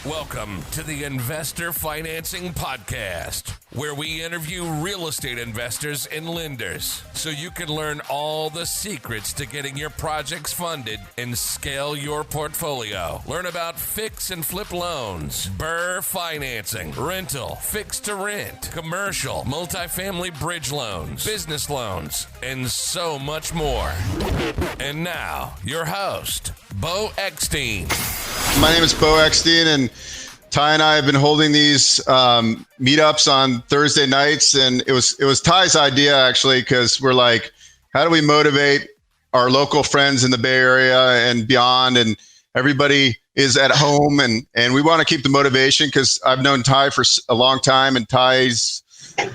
Welcome to the Investor Financing Podcast, where we interview real estate investors and lenders so you can learn all the secrets to getting your projects funded and scale your portfolio. Learn about fix and flip loans, BRRRR financing, rental, fix to rent, commercial, multifamily bridge loans, business loans, and so much more. And now, your host, Beau Eckstein. My name is Beau Eckstein, and Ty and I have been holding these meetups on Thursday nights, and it was Ty's idea actually, because we're like, how do we motivate our local friends in the Bay Area and beyond? And everybody is at home, and we want to keep the motivation because I've known Ty for a long time, and Ty's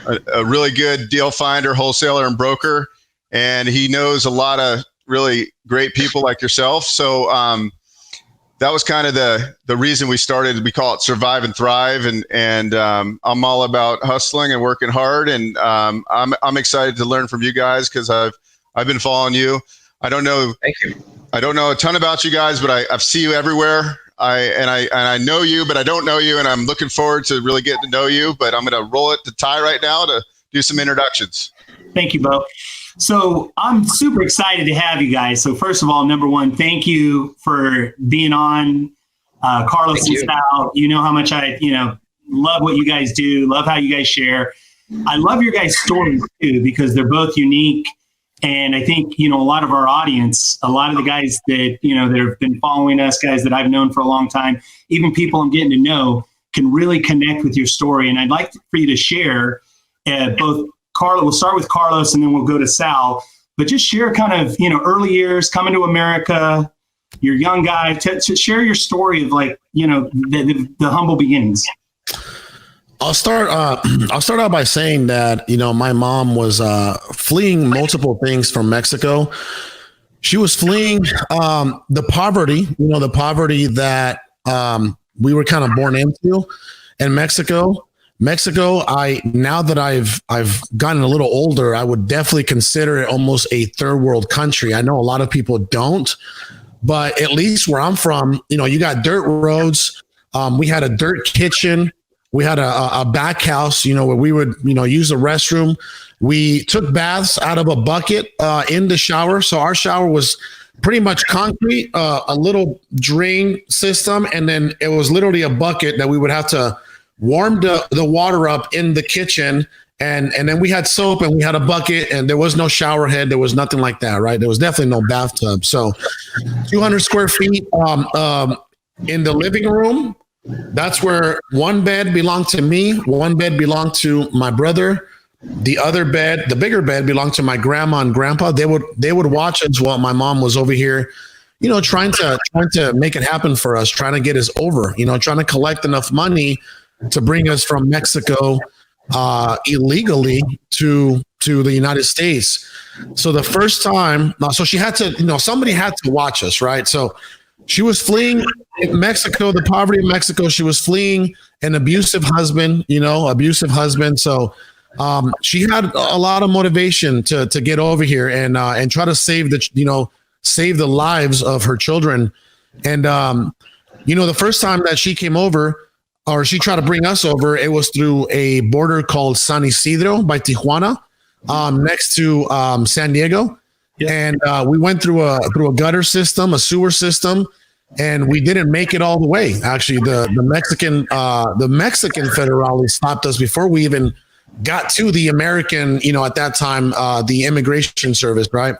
a really good deal finder, wholesaler, and broker, and he knows a lot of really great people like yourself. So that was kind of the reason we started. We call it Survive and Thrive, and I'm all about hustling and working hard, and I'm excited to learn from you guys because I've been following you. I don't know. Thank you. I don't know a ton about you guys, but I see you everywhere. I know you, but I don't know you, and I'm looking forward to really getting to know you. But I'm going to roll it to Ty right now to do some introductions. Thank you, Beau. So I'm super excited to have you guys. So first of all, number one, thank you for being on, Carlos and Sal. You know how much I love what you guys do, love how you guys share. I love your guys' stories too, because they're both unique. And I think, a lot of our audience, a lot of the guys that, that have been following us, guys that I've known for a long time, even people I'm getting to know, can really connect with your story. And I'd like for you to share both. Carlos, we'll start with Carlos and then we'll go to Sal, but just share kind of, early years, coming to America, you're a young guy, to share your story of the humble beginnings. I'll start out by saying that, my mom was fleeing multiple things from Mexico. She was fleeing the poverty, the poverty that we were kind of born into in Mexico. Now that I've gotten a little older, I would definitely consider it almost a third world country. I know a lot of people don't, but at least where I'm from, you got dirt roads. We had a dirt kitchen. We had a back house, where we would, use the restroom. We took baths out of a bucket in the shower. So our shower was pretty much concrete, a little drain system. And then it was literally a bucket that we would have to warm the water up in the kitchen. And then we had soap and we had a bucket, and there was no shower head. There was nothing like that, right? There was definitely no bathtub. So 200 square feet in the living room. That's where one bed belonged to me. One bed belonged to my brother. The other bed, the bigger bed, belonged to my grandma and grandpa. They would watch us while my mom was over here, trying to make it happen for us, trying to get us over, trying to collect enough money to bring us from Mexico illegally to the United States. So the first time, so she had to, somebody had to watch us, right? So she was fleeing Mexico, the poverty of Mexico. She was fleeing an abusive husband. So she had a lot of motivation to get over here and try to save the lives of her children. And the first time that she came over, or she tried to bring us over, it was through a border called San Isidro by Tijuana, next to San Diego. Yep. And we went through a gutter system, a sewer system, and we didn't make it all the way. Actually, the Mexican federales stopped us before we even got to the American, at that time, the immigration service, right?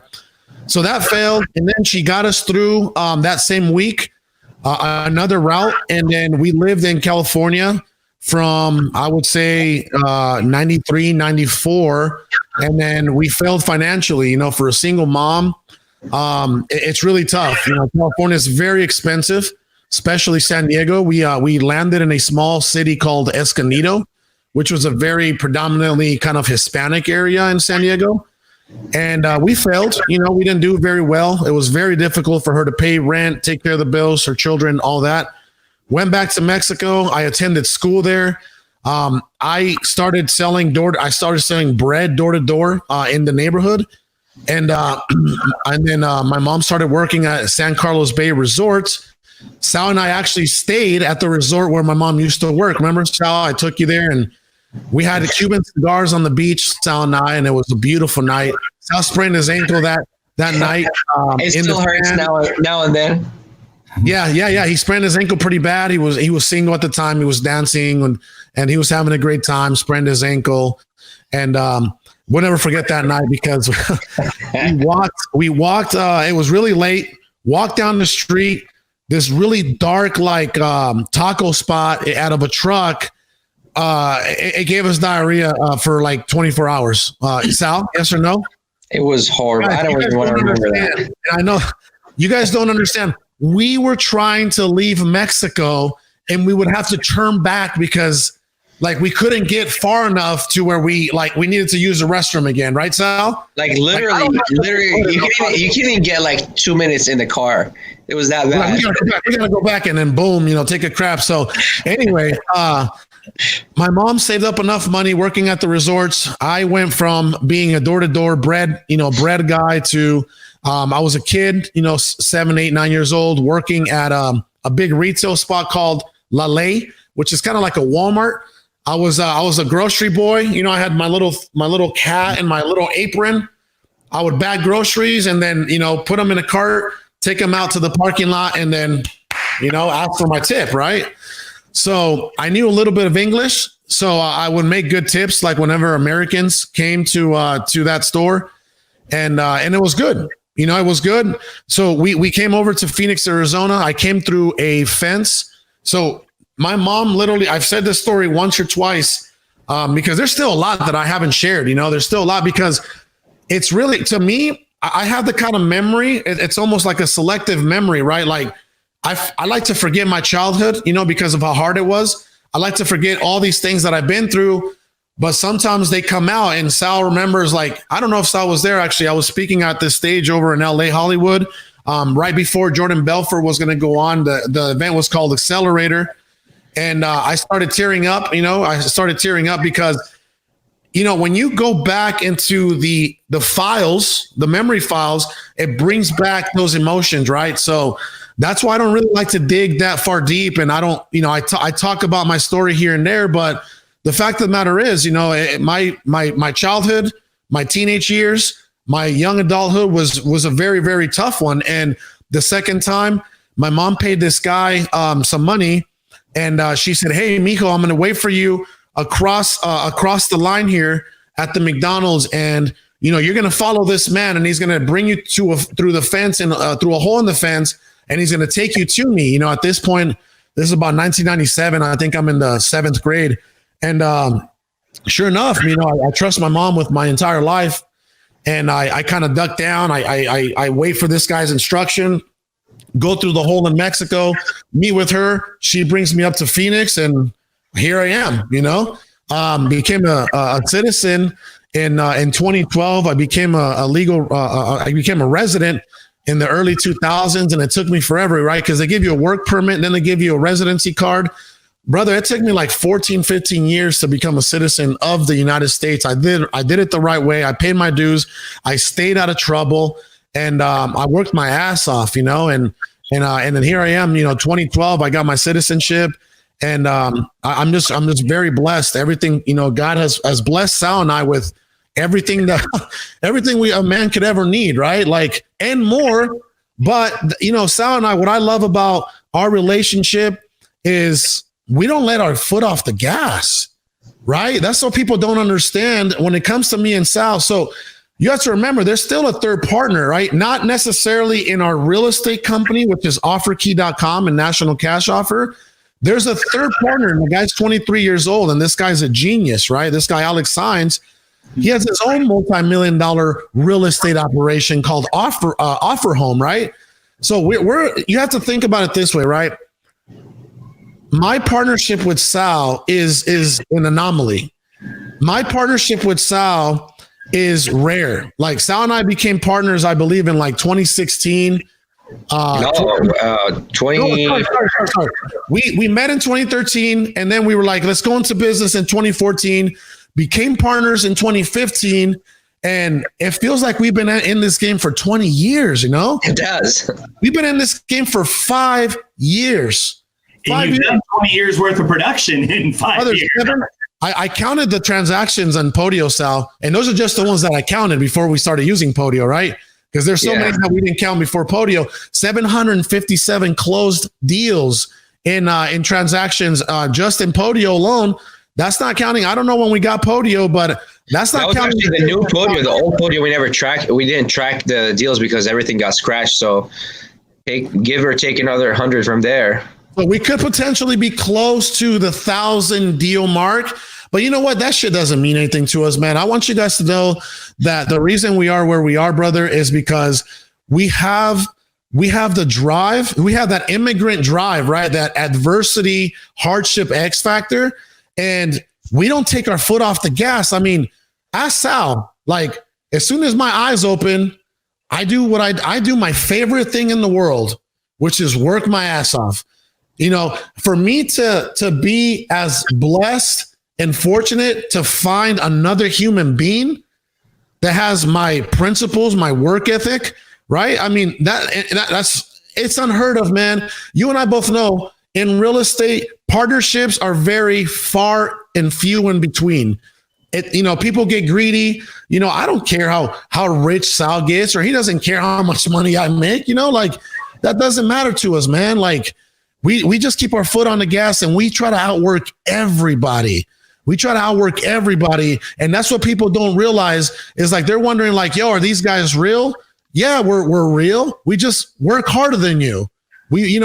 So that failed, and then she got us through that same week. Another route, and then we lived in California from, I would say, 93, 94, and then we failed financially. For a single mom, it's really tough. California is very expensive, especially San Diego. We landed in a small city called Escondido, which was a very predominantly kind of Hispanic area in San Diego. And we failed, we didn't do very well. It was very difficult for her to pay rent, take care of the bills, her children, all that. Went back to Mexico. I attended school there. I started selling bread door to door in the neighborhood. And then my mom started working at San Carlos Bay Resorts. Sal and I actually stayed at the resort where my mom used to work. Remember, Sal, I took you there, and we had the Cuban cigars on the beach, Sal and I, and it was a beautiful night. Sal sprained his ankle that night. It still hurts now and then. Yeah. He sprained his ankle pretty bad. He was single at the time. He was dancing and he was having a great time. Sprained his ankle, and we'll never forget that night because we walked. It was really late. Walked down the street. This really dark, like taco spot out of a truck. It gave us diarrhea for like 24 hours. Sal, yes or no? It was horrible. I don't even want to remember that. I know you guys don't understand. We were trying to leave Mexico and we would have to turn back because like we couldn't get far enough to where we needed to use the restroom again. Right, Sal? Like literally, you can't even get like 2 minutes in the car. It was that bad. We gotta go back and then boom, take a crap. So anyway, my mom saved up enough money working at the resorts. I went from being a door-to-door bread guy to I was a kid, 7, 8, 9 years old, working at a big retail spot called La Ley, which is kind of like a Walmart. I was a grocery boy. I had my little cat and my little apron. I would bag groceries and then put them in a cart, take them out to the parking lot, and then ask for my tip, right? So I knew a little bit of English, so I would make good tips. Like whenever Americans came to that store, and it was good. It was good. So we came over to Phoenix, Arizona. I came through a fence. So my mom literally, I've said this story once or twice because there's still a lot that I haven't shared. There's still a lot because it's really, to me, I have the kind of memory. It's almost like a selective memory, right? Like I like to forget my childhood, because of how hard it was. I like to forget all these things that I've been through, but sometimes they come out and Sal remembers, like, I don't know if Sal was there. Actually, I was speaking at this stage over in LA, Hollywood, right before Jordan Belfort was going to go on. The event was called Accelerator. And I started tearing up, because, when you go back into the files, the memory files, it brings back those emotions, right? So that's why I don't really like to dig that far deep. And I don't, I talk about my story here and there, but the fact of the matter is, my childhood, my teenage years, my young adulthood was a very, very tough one. And the second time my mom paid this guy some money, and she said, "Hey, Mijo, I'm going to wait for you across the line here at the McDonald's, and you're going to follow this man, and he's going to bring you through the fence and through a hole in the fence, and he's going to take you to me." At this point, this is about 1997. I think I'm in the 7th grade, and sure enough, I trust my mom with my entire life, and I kind of duck down. I wait for this guy's instruction. Go through the hole in Mexico, meet with her. She brings me up to Phoenix, and here I am. Became a citizen in 2012. I became I became a resident in the early 2000s, and it took me forever, right? Because they give you a work permit, and then they give you a residency card. Brother, it took me like 14, 15 years to become a citizen of the United States. I did it the right way. I paid my dues. I stayed out of trouble. And I worked my ass off, and then here I am, 2012, I got my citizenship, and I'm just very blessed. Everything, God has blessed Sal and I with everything a man could ever need, right? Like, and more. But, Sal and I, what I love about our relationship is we don't let our foot off the gas, right? That's what people don't understand when it comes to me and Sal. So you have to remember, there's still a third partner, right? Not necessarily in our real estate company, which is OfferKey.com and National Cash Offer. There's a third partner, and the guy's 23 years old, and this guy's a genius, right? This guy, Alex Saenz, he has his own multi-million-dollar real estate operation called Offer Home, right? So you have to think about it this way, right? My partnership with Sal is an anomaly. My partnership with Sal is rare. Like Sal and I became partners, I believe, in like 2016. We met in 2013, and then we were like, let's go into business in 2014. Became partners in 2015, And it feels like we've been in this game for 20 years, you know? It does. We've been in this game for 5 years. And you've done 20 years worth of production in 5 years. I counted the transactions on Podio, Sal, and those are just the ones that I counted before we started using Podio, right? Because there's so many that we didn't count before Podio. 757 closed deals in transactions just in Podio alone. That's not counting. I don't know when we got Podio, but that's not counting the new Podio. The old Podio, we never tracked. We didn't track the deals because everything got scratched. So give or take another 100 from there. But we could potentially be close to the 1,000 deal mark. But you know what? That shit doesn't mean anything to us, man. I want you guys to know that the reason we are where we are, brother, is because we have the drive. We have that immigrant drive, right? That adversity, hardship, X factor. And we don't take our foot off the gas. I mean, ask Sal, like, as soon as my eyes open, I do what I do my favorite thing in the world, which is work my ass off. You know, for me to be as blessed and fortunate to find another human being that has my principles, my work ethic, right? I mean, that's it's unheard of, man. You and I both know in real estate, partnerships are very far and few in between. People get greedy. You know, I don't care how rich Sal gets, or he doesn't care how much money I make. You know, like that doesn't matter to us, man. Like we just keep our foot on the gas and we try to outwork everybody. And that's what people don't realize is like they're wondering like, yo, are these guys real? Yeah, we're real. We just work harder than you. We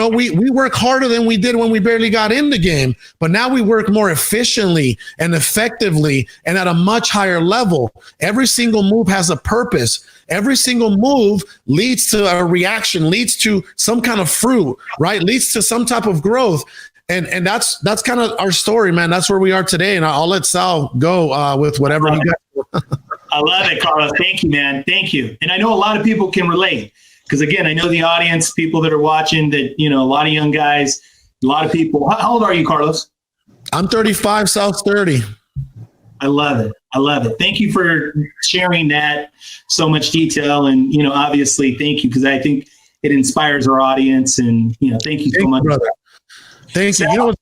work harder than we did when we barely got in the game, but now we work more efficiently and effectively and at a much higher level. Every single move has a purpose. Every single move leads to a reaction, leads to some kind of fruit, right? Leads to some type of growth. And that's kind of our story, man. That's where we are today. And I'll let Sal go with whatever he got. I love it, Carlos. Thank you, man. Thank you. And I know a lot of people can relate because, again, I know the audience, people that are watching that, a lot of young guys, a lot of people. How old are you, Carlos? I'm 35, Sal's 30. I love it. Thank you for sharing that so much detail. And, obviously, thank you because I think it inspires our audience. And, thank you so much. Brother. Thank you. You know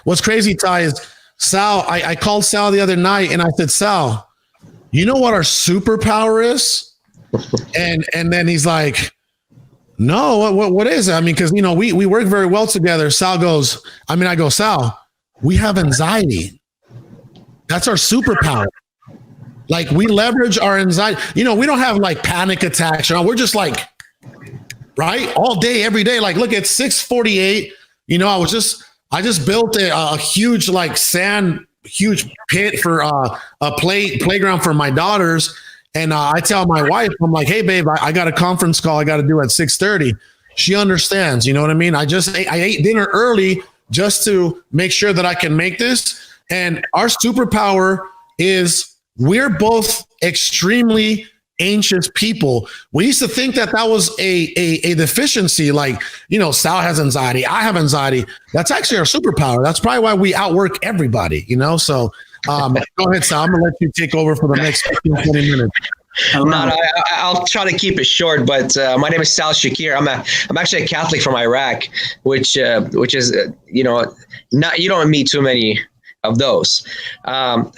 what's crazy, Ty, is Sal, I called Sal the other night and I said, Sal, you know what our superpower is? And then he's like, no, what is it? I mean, because, we work very well together. Sal goes, I go, Sal, we have anxiety. That's our superpower. Like we leverage our anxiety. We don't have like panic attacks. We're just like, right? All day, every day. Like, look, it's 6:48. I just built a huge huge pit for a playground for my daughters. And I tell my wife, I'm like, hey, babe, I got a conference call I got to do at 6:30. She understands. You know what I mean? I ate dinner early just to make sure that I can make this. And our superpower is we're both extremely anxious people. We used to think that was a deficiency. Like, Sal has anxiety. I have anxiety. That's actually our superpower. That's probably why we outwork everybody, So go ahead, Sal. I'm going to let you take over for the next 15, 20 minutes. I'll try to keep it short, but my name is Sal Shakir. I'm actually a Catholic from Iraq, which is, not, you don't meet too many of those.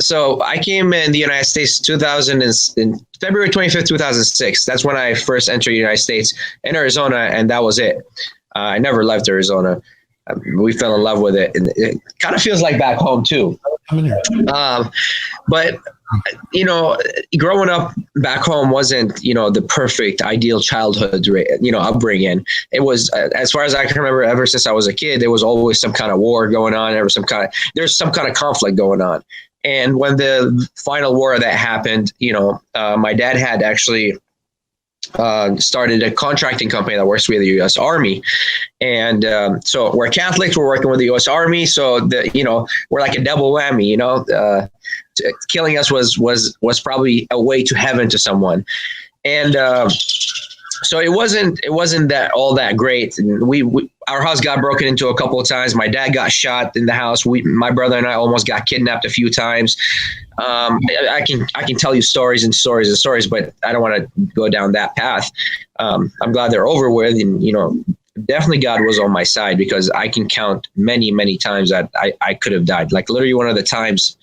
So I came in the United States in February 25th, 2006. That's when I first entered the United States in Arizona, and that was it. I never left Arizona. We fell in love with it, and it kind of feels like back home too. But growing up back home wasn't, the perfect ideal childhood, upbringing. It was, as far as I can remember, ever since I was a kid, there was always some kind of war going on. There's some kind of conflict going on. And when the final war that happened, my dad had actually started a contracting company that works with the U.S. Army. And so we're Catholics, we're working with the U.S. Army. So, we're like a double whammy, killing us was probably a way to heaven to someone. And so it wasn't that all that great. And our house got broken into a couple of times. My dad got shot in the house. My brother and I almost got kidnapped a few times. I can tell you stories and stories and stories, but I don't want to go down that path. I'm glad they're over with, and definitely God was on my side, because I can count many, many times that I could have died. Like literally one of the times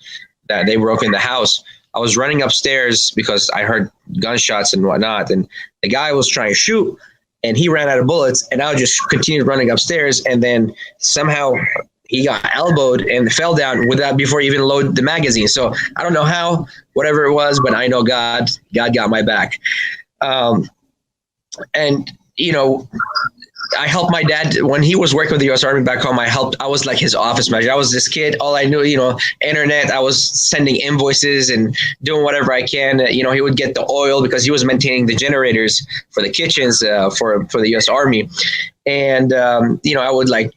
that they broke in the house, I was running upstairs because I heard gunshots and whatnot, and the guy was trying to shoot, and he ran out of bullets, and I just continued running upstairs, and then somehow he got elbowed and fell down before he even loaded the magazine. So I don't know how, whatever it was, but I know God got my back. And I helped my dad when he was working with the U.S. Army back home. I was like his office manager. I was this kid. All I knew, internet. I was sending invoices and doing whatever I can. He would get the oil because he was maintaining the generators for the kitchens for the U.S. Army. And, I would like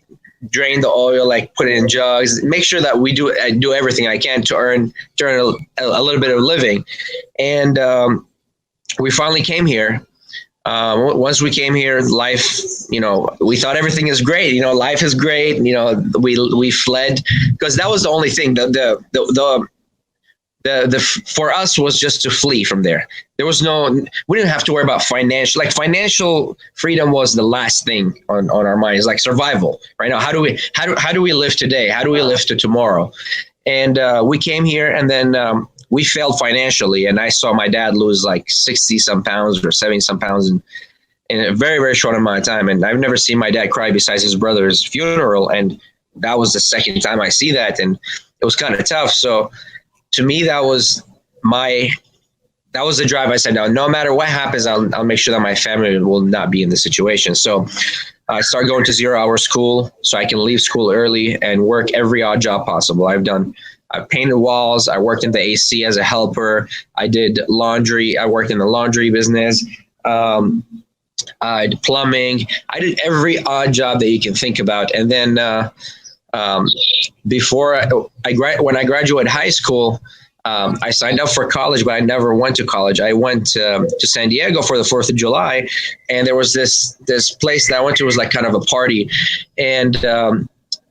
drain the oil, like put it in jugs, make sure that I do everything I can to earn a little bit of living. And we finally came here. Once we came here, life, we thought everything is great. Life is great. We fled because that was the only thing. The for us was just to flee from there. There was we didn't have to worry about financial freedom was the last thing on our minds, like survival right now. How do we live today? How do we live to tomorrow? And we came here, and then we failed financially, and I saw my dad lose like 60 some pounds or 70 some pounds in a very, very short amount of time. And I've never seen my dad cry besides his brother's funeral. And that was the second time I see that. And it was kind of tough. So to me, that was the drive. I said, no matter what happens, I'll make sure that my family will not be in this situation. So I started going to 0-hour school so I can leave school early and work every odd job possible. I painted walls. I worked in the AC as a helper. I did laundry. I worked in the laundry business. I did plumbing. I did every odd job that you can think about. And then when I graduated high school, I signed up for college, but I never went to college. I went to San Diego for the 4th of July, and there was this place that I went to. Was like kind of a party, and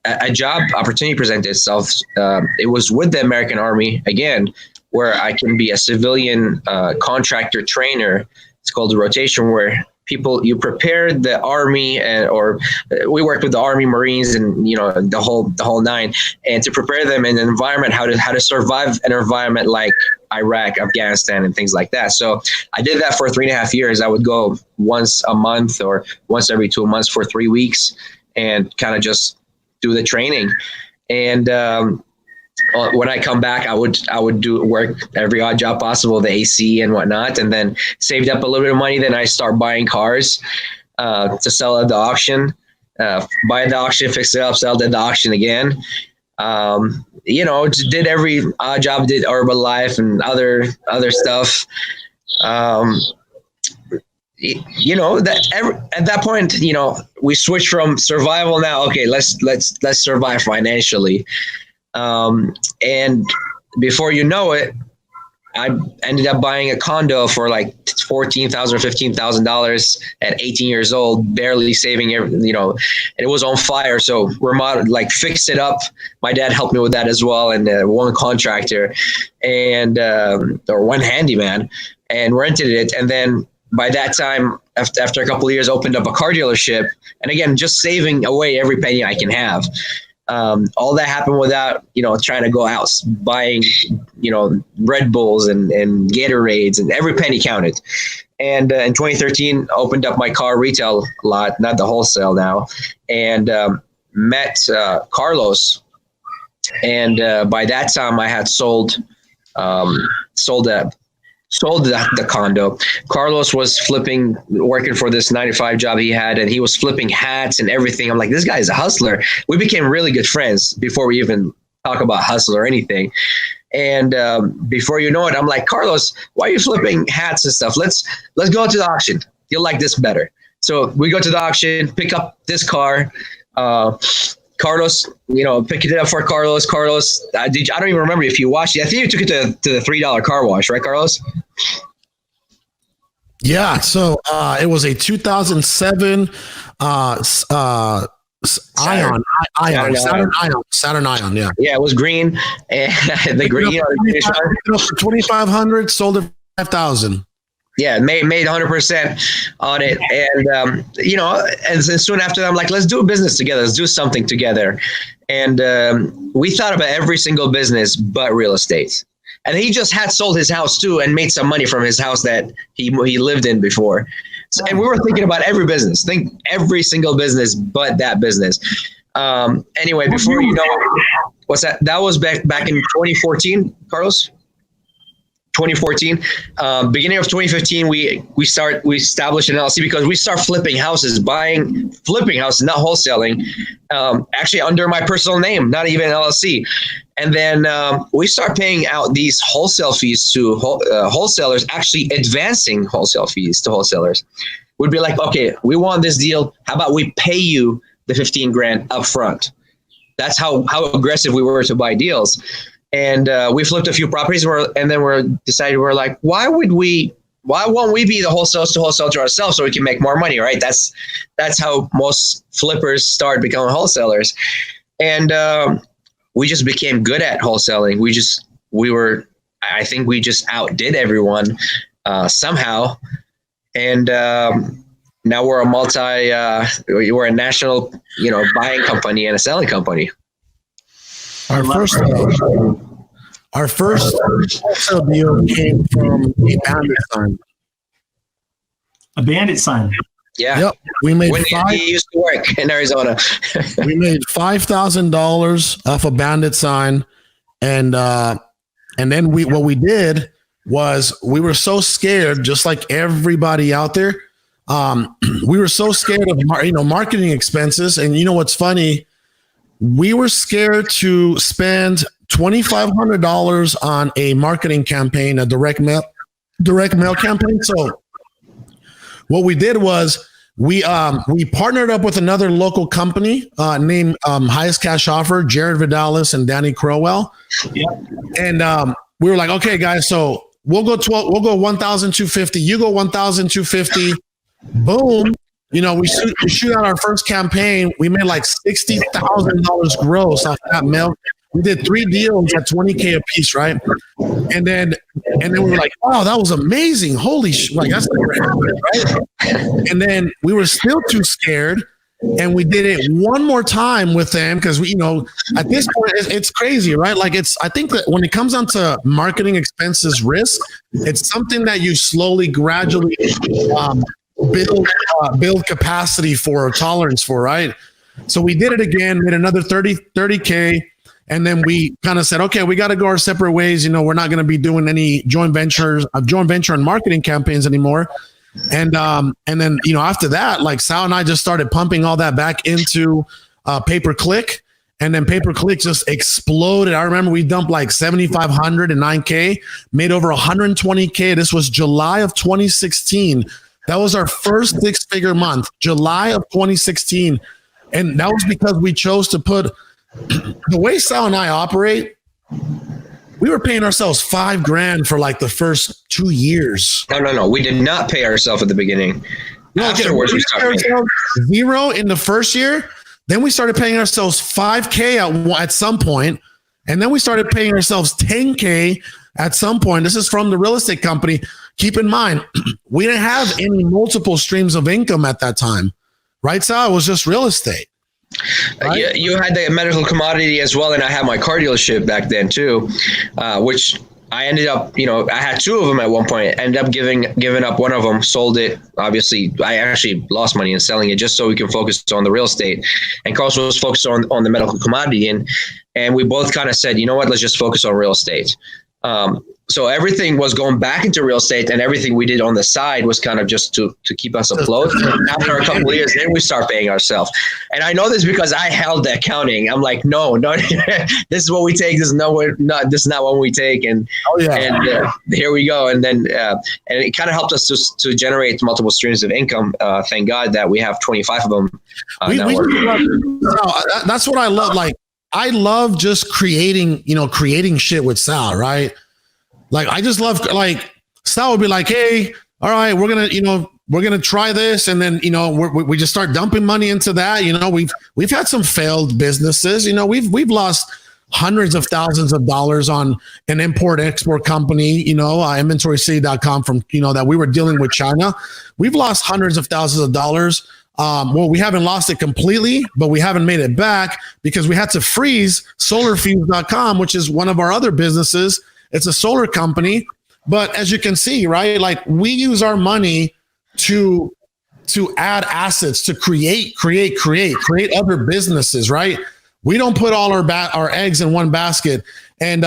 a job opportunity presented itself. It was with the American Army again, where I can be a civilian contractor trainer. It's called a rotation, where you prepare the Army or we worked with the Army, Marines, and the whole nine, and to prepare them in an environment, how to survive an environment like Iraq, Afghanistan, and things like that. So I did that for 3.5 years. I would go once a month or once every 2 months for 3 weeks and kind of just do the training. And when I come back, I would do work every odd job possible, the AC and whatnot, and then saved up a little bit of money. Then I start buying cars to sell at the auction, buy at the auction, fix it up, sell at the auction again. Just did every odd job, did Herbalife and other stuff. At that point, we switched from survival now. Okay, let's survive financially. And before you know it, I ended up buying a condo for like $14,000 or $15,000 at 18 years old, barely saving everything, and it was on fire. So fixed it up. My dad helped me with that as well. And one contractor and, or one handyman, and rented it. And then by that time, after a couple of years, opened up a car dealership. And again, just saving away every penny I can have. All that happened without, trying to go out buying, Red Bulls and Gatorades, and every penny counted. And in 2013, opened up my car retail lot, not the wholesale now, and met Carlos. And by that time, I had sold the condo. Carlos was working for this 9-to-5 job he had, and he was flipping hats and everything. I'm like, this guy is a hustler. We became really good friends before we even talk about hustle or anything. And before you know it, I'm like, Carlos, why are you flipping hats and stuff? Let's go to the auction. You'll like this better. So we go to the auction, pick up this car. Carlos, picking it up for Carlos. Carlos, I don't even remember if you watched it. I think you took it to the $3 car wash, right, Carlos? Yeah. So it was a 2007 Saturn Ion. Yeah. Yeah, it was green, and the green. For 2,500, sold it for 5,000. Yeah, made 100% on it, and and soon after that, I'm like, let's do a business together. Let's do something together, and we thought about every single business but real estate. And he just had sold his house too and made some money from his house that he lived in before. So, and we were thinking about every business, every single business but that business. Anyway, before you know, what's that? That was back in 2014, Carlos. 2014, beginning of 2015, we established an LLC because we start flipping houses, flipping houses, not wholesaling, actually under my personal name, not even LLC. And then we start paying out these wholesale fees to wholesalers, actually advancing wholesale fees to wholesalers. We'd be like, okay, we want this deal. How about we pay you the 15 grand up front? That's how aggressive we were to buy deals. And we flipped a few properties, and then we're like, why won't we be the wholesalers to wholesale to ourselves so we can make more money, right? That's how most flippers start becoming wholesalers. And we just became good at wholesaling. I think we just outdid everyone somehow. And now we're we're a national, buying company and a selling company. Our first wholesale deal came from a bandit sign. A bandit sign. Yeah. Yep. We made when he used to work in Arizona. We made $5,000 off a bandit sign, and then what we did was we were so scared, just like everybody out there. We were so scared of marketing expenses, and what's funny. We were scared to spend $2,500 on a marketing campaign, a direct mail campaign. So what we did was we partnered up with another local company named Highest Cash Offer, Jared Vidalis and Danny Crowell. Yep. And we were like, okay, guys, so we'll go 1,250. You go 1,250. Boom. We shoot out our first campaign. We made like $60,000 gross off that mail. We did 3 deals at $20K a piece, right? And then we were like, "Wow, that was amazing! Holy shit! Like that's never happened, right?" And then we were still too scared, and we did it one more time with them because we, at this point it's crazy, right? Like I think that when it comes down to marketing expenses risk, it's something that you slowly, gradually. Build capacity for, or tolerance for, right? So we did it again, made another 30K, and then we kind of said, okay, we got to go our separate ways. We're not going to be doing any joint venture and marketing campaigns anymore. And then after that, like Sal and I just started pumping all that back into pay-per-click, and then pay-per-click just exploded. I remember we dumped like 7,500 and 9K, made over 120K. This was July of 2016. That was our first 6-figure month, July of 2016. And that was because we chose to put the way Sal and I operate. We were paying ourselves $5,000 for like the first 2 years. No. We did not pay ourselves at the beginning. No, afterwards, we started paying. $0 in the first year. Then we started paying ourselves $5K at some point, and then we started paying ourselves $10K at some point. This is from the real estate company. Keep in mind, we didn't have any multiple streams of income at that time, right, Sal? It was just real estate. Right? You had the medical commodity as well, and I had my car dealership back then too, which I ended up, I had 2 of them at one point. Ended up giving up one of them, sold it. Obviously, I actually lost money in selling it just so we can focus on the real estate. And Carlos was focused on the medical commodity, and we both kind of said, you know what, let's just focus on real estate. So everything was going back into real estate, and everything we did on the side was kind of just to keep us afloat. After a couple of years, then we start paying ourselves. And I know this because I held the accounting. I'm like, no, this is what we take. This is not what we take. And here we go. And then and it kind of helped us to generate multiple streams of income. Thank God that we have 25 of them. That's what I love. Like I love just creating shit with Sal, right? Like, I just love, like, Sal would be like, hey, all right, we're going to, we're going to try this. And then, we just start dumping money into that. We've had some failed businesses. We've lost hundreds of thousands of dollars on an import export company, inventorycity.com from, that we were dealing with China. We've lost hundreds of thousands of dollars. Well, we haven't lost it completely, but we haven't made it back because we had to freeze solarfuse.com, which is one of our other businesses. It's a solar company. But as you can see, right, like we use our money to add assets, to create other businesses, right? We don't put all our eggs in one basket. And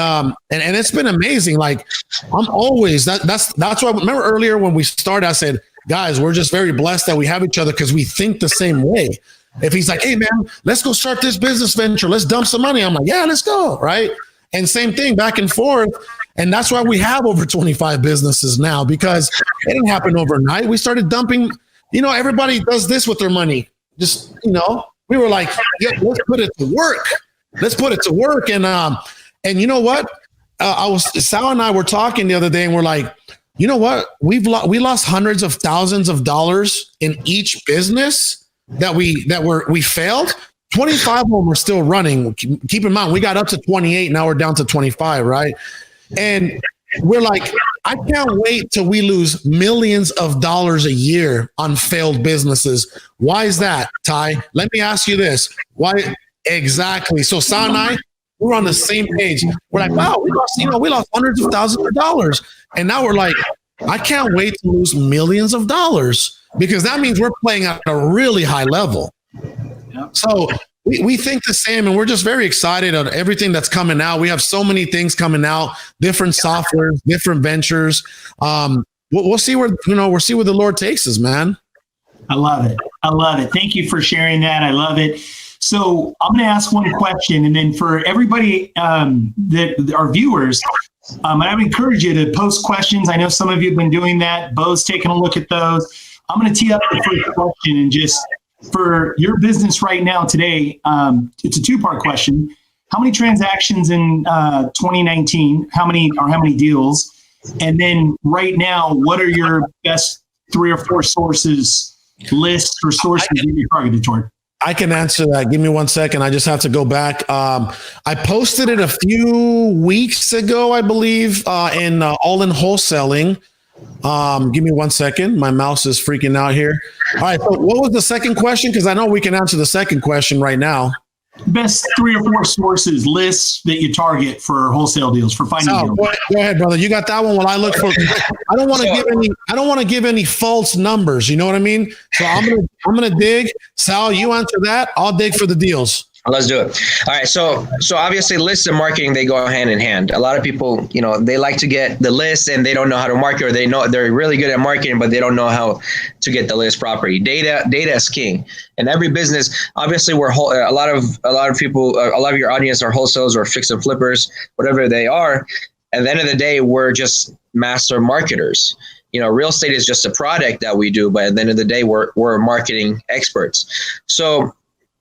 it's been amazing. Like I'm always, that's why, remember earlier when we started, I said, guys, we're just very blessed that we have each other because we think the same way. If he's like, hey man, let's go start this business venture, let's dump some money, I'm like, yeah, let's go, right? And same thing, back and forth. And that's why we have over 25 businesses now, because it didn't happen overnight. We started dumping, everybody does this with their money. Just, we were like, yeah, let's put it to work. Let's put it to work. And you know what? Sal and I were talking the other day and we're like, you know what? We lost hundreds of thousands of dollars in each business that we failed. 25 of them are still running. Keep in mind, we got up to 28. Now we're down to 25, right? And we're like, I can't wait till we lose millions of dollars a year on failed businesses. Why is that, Ty? Let me ask you this. Why exactly? So Sal and I, we're on the same page. We're like, wow, we lost hundreds of thousands of dollars. And now we're like, I can't wait to lose millions of dollars because that means we're playing at a really high level. Yep. So we think the same, and we're just very excited on everything that's coming out. We have so many things coming out, different softwares, different ventures. We'll see where the Lord takes us, man. I love it. Thank you for sharing that. I love it. So I'm going to ask one question, and then for everybody that our viewers, I would encourage you to post questions. I know some of you have been doing that. Beau's taking a look at those. I'm going to tee up the first question, and just for your business right now today, it's a two-part question. How many transactions in 2019? How many deals? And then right now, what are your best 3 or 4 lists or sources that you're targeted toward? I can answer that. Give me 1 second. I just have to go back. I posted it a few weeks ago, I believe, in All In Wholesaling. Give me 1 second. My mouse is freaking out here. All right. So what was the second question? Because I know we can answer the second question right now. Best 3 or 4 lists that you target for wholesale deals, for finding deals. Go ahead, brother. You got that one. While I look for, I don't want to give any false numbers. You know what I mean? So I'm gonna dig. Sal, you answer that. I'll dig for the deals. Let's do it. All right. So obviously lists and marketing, they go hand in hand. A lot of people, they like to get the list and they don't know how to market, or they know they're really good at marketing, but they don't know how to get the list properly. Data is king. And every business, obviously a lot of people, a lot of your audience are wholesalers or fix and flippers, whatever they are. At the end of the day, we're just master marketers. Real estate is just a product that we do, but at the end of the day, we're marketing experts. So,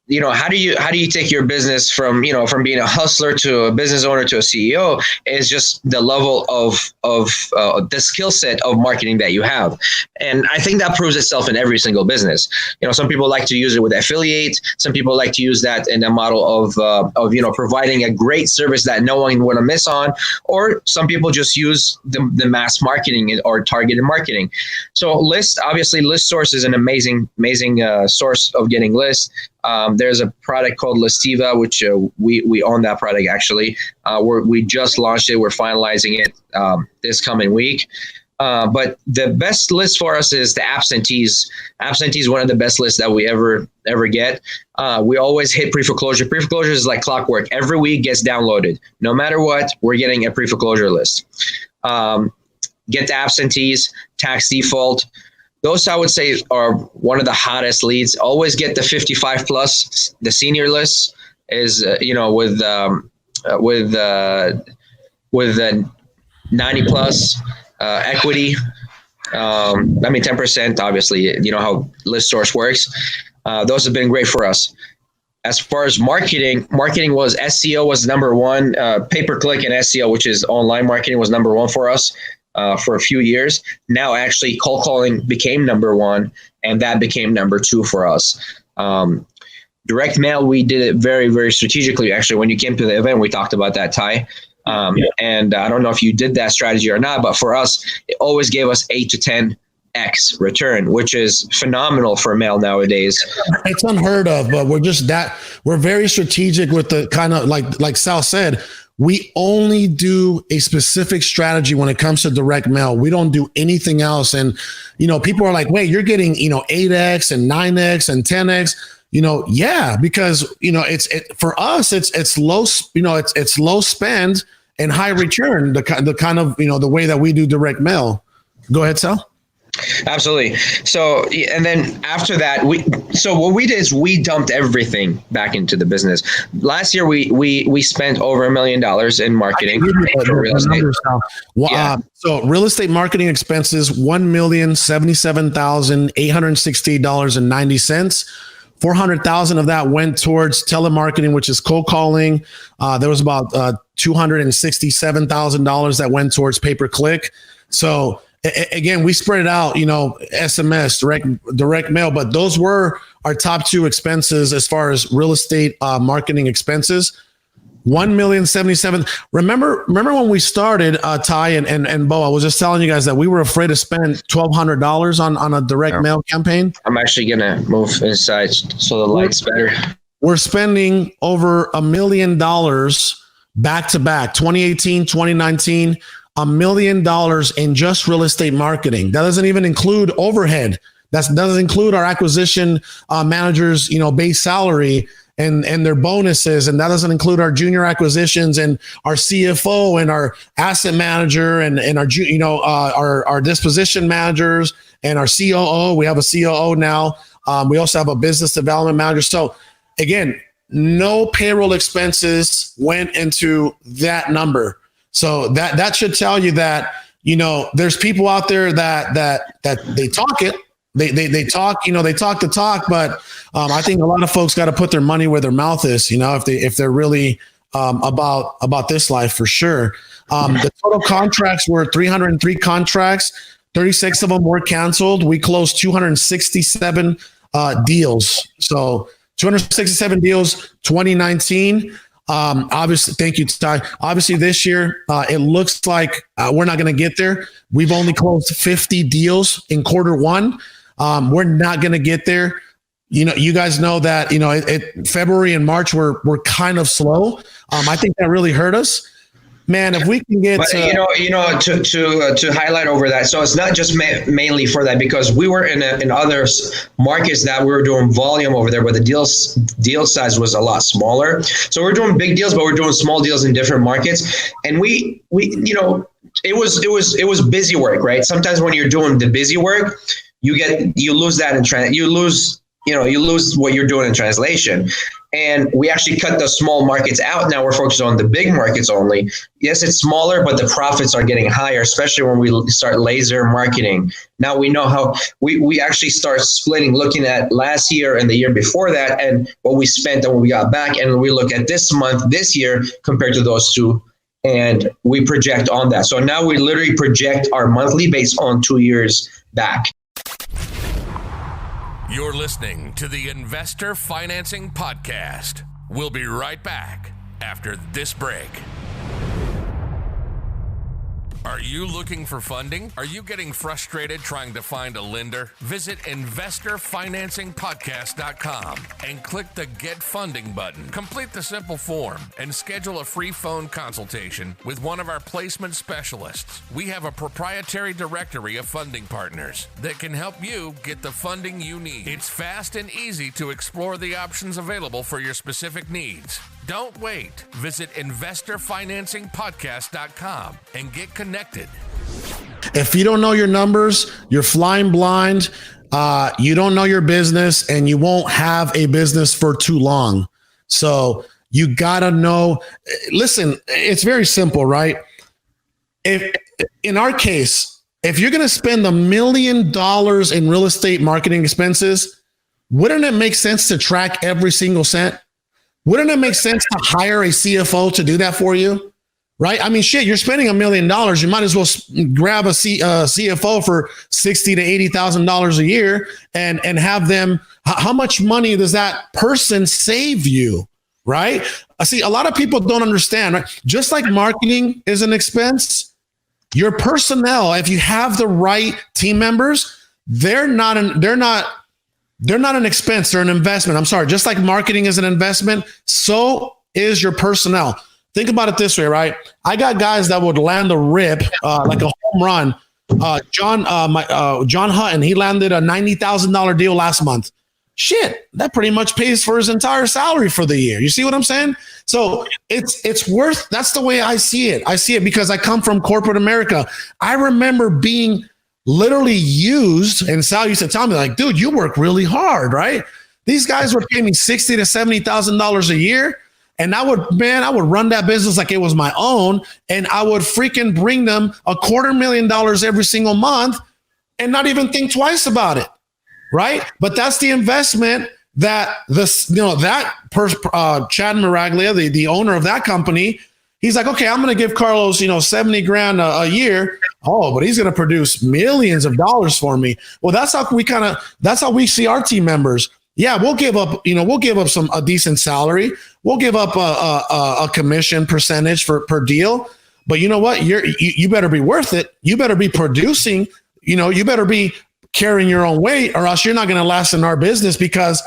how do you take your business from being a hustler to a business owner to a CEO is just the level of the skill set of marketing that you have. And I think that proves itself in every single business. Some people like to use it with affiliates. Some people like to use that in a model of providing a great service that no one would miss on, or some people just use the mass marketing or targeted marketing. So list source is an amazing source of getting lists. There's a product called Listiva, which we own that product actually. We just launched it. We're finalizing it this coming week. But the best list for us is the absentees. Absentees is one of the best lists that we ever get. We always hit pre-foreclosure. Pre-foreclosure is like clockwork. Every week gets downloaded. No matter what, we're getting a pre-foreclosure list. Get the absentees, tax default. Those I would say are one of the hottest leads. Always get the 55 plus. The senior list is with 90 plus equity. 10%. Obviously, you know how list source works. Those have been great for us. As far as marketing was SEO was number one. Pay per click and SEO, which is online marketing, was number one for us. for a few years. Now actually cold calling became number one, and that became number two for us. Direct mail, we did it very, very strategically. Actually, when you came to the event, we talked about that, Ty. And I don't know if you did that strategy or not, but for us, it always gave us 8 to 10x return, which is phenomenal for mail nowadays. It's unheard of, but we're very strategic with the kind of like Sal said, we only do a specific strategy when it comes to direct mail. We don't do anything else. And, people are like, wait, you're getting, 8x and 9x and 10x. Yeah, because for us it's low, it's low spend and high return. The kind of the way that we do direct mail. Go ahead, Sal. Absolutely. So, and then after that, what we did is we dumped everything back into the business. Last year, we spent over $1 million in marketing for real estate. So real estate marketing expenses, $1,077,860.90. 400,000 of that went towards telemarketing, which is cold calling. There was about $267,000 that went towards pay-per-click. So again, we spread it out, SMS, direct mail, but those were our top two expenses as far as real estate marketing expenses. 1,077,000. Remember when we started, Ty and Beau, I was just telling you guys that we were afraid to spend $1,200 on a direct mail campaign. I'm actually gonna move inside so the light's better. We're spending over $1 million back to back, 2018, 2019, $1 million in just real estate marketing. That doesn't even include overhead. That doesn't include our acquisition managers, base salary and their bonuses. And that doesn't include our junior acquisitions and our CFO and our asset manager and our disposition managers and our COO. We have a COO now. We also have a business development manager. So again, no payroll expenses went into that number. So that should tell you that, there's people out there that they talk it. They talk, they talk the talk, but I think a lot of folks got to put their money where their mouth is, if they're really about this life for sure. The total contracts were 303 contracts, 36 of them were canceled. We closed 267 deals. So 267 deals, 2019. Obviously, thank you, Ty. Obviously, this year, it looks like we're not going to get there. We've only closed 50 deals in quarter one. We're not going to get there. You guys know that, February and March were kind of slow. I think that really hurt us. Man, if we can get to highlight over that. So it's not just mainly for that, because we were in other markets that we were doing volume over there, but the deal size was a lot smaller. So we're doing big deals, but we're doing small deals in different markets. And we it was busy work, right? Sometimes when you're doing the busy work, you lose that you lose what you're doing in translation. And we actually cut the small markets out. Now we're focused on the big markets only. Yes, it's smaller, but the profits are getting higher, especially when we start laser marketing. Now we know how we actually start splitting, looking at last year and the year before that, and what we spent and what we got back. And we look at this month, this year, compared to those two, and we project on that. So now we literally project our monthly based on 2 years back. You're listening to the Investor Financing Podcast. We'll be right back after this break. Are you looking for funding? Are you getting frustrated trying to find a lender? Visit investorfinancingpodcast.com and click the Get Funding button. Complete the simple form and schedule a free phone consultation with one of our placement specialists. We have a proprietary directory of funding partners that can help you get the funding you need. It's fast and easy to explore the options available for your specific needs. Don't wait. Visit investorfinancingpodcast.com and get connected. If you don't know your numbers, you're flying blind. You don't know your business, and you won't have a business for too long. So you got to know. Listen, it's very simple, right? If in our case, if you're going to spend $1 million in real estate marketing expenses, wouldn't it make sense to track every single cent? Wouldn't it make sense to hire a CFO to do that for you? right? I mean, shit, you're spending $1 million. You might as well grab a CFO for $60,000 to $80,000 a year and have them. How much money does that person save you, right? I see a lot of people don't understand, right? Just like marketing is an expense, your personnel, if you have the right team members, they're not an expense, they're an investment. I'm sorry. Just like marketing is an investment, so is your personnel. Think about it this way, right? I got guys that would land a rip, like a home run. John Hutton, he landed a $90,000 deal last month. Shit, that pretty much pays for his entire salary for the year. You see what I'm saying? So it's worth, that's the way I see it. I see it because I come from corporate America. I remember being literally used, and Sal used to tell me, like, dude, you work really hard, right? These guys were paying me $60,000 to $70,000 a year. And I would run that business like it was my own. And I would freaking bring them $250,000 every single month and not even think twice about it. Right. But that's the investment that Chad Miraglia, the owner of that company, he's like, okay, I'm going to give Carlos, $70,000 a year. Oh, but he's going to produce millions of dollars for me. Well, that's how we see our team members. Yeah, we'll give up a decent salary. We'll give up a commission percentage per deal. But you know what? You better be worth it. You better be producing. You better be carrying your own weight, or else you're not going to last in our business, because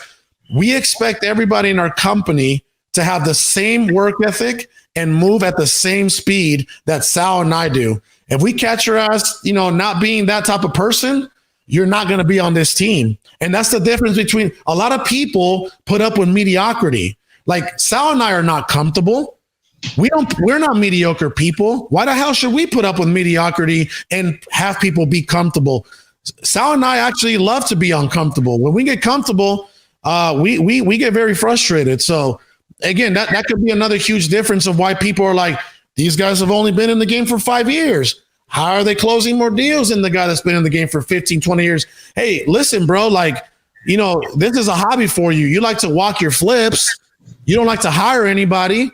we expect everybody in our company to have the same work ethic and move at the same speed that Sal and I do. If we catch your ass, not being that type of person, you're not going to be on this team. And that's the difference between a lot of people put up with mediocrity. Like Sal and I are not comfortable. We're not mediocre people. Why the hell should we put up with mediocrity and have people be comfortable? Sal and I actually love to be uncomfortable. When we get comfortable, we get very frustrated. So again, that could be another huge difference of why people are like, these guys have only been in the game for 5 years. How are they closing more deals than the guy that's been in the game for 15, 20 years? Hey, listen, bro, this is a hobby for you. You like to walk your flips. You don't like to hire anybody.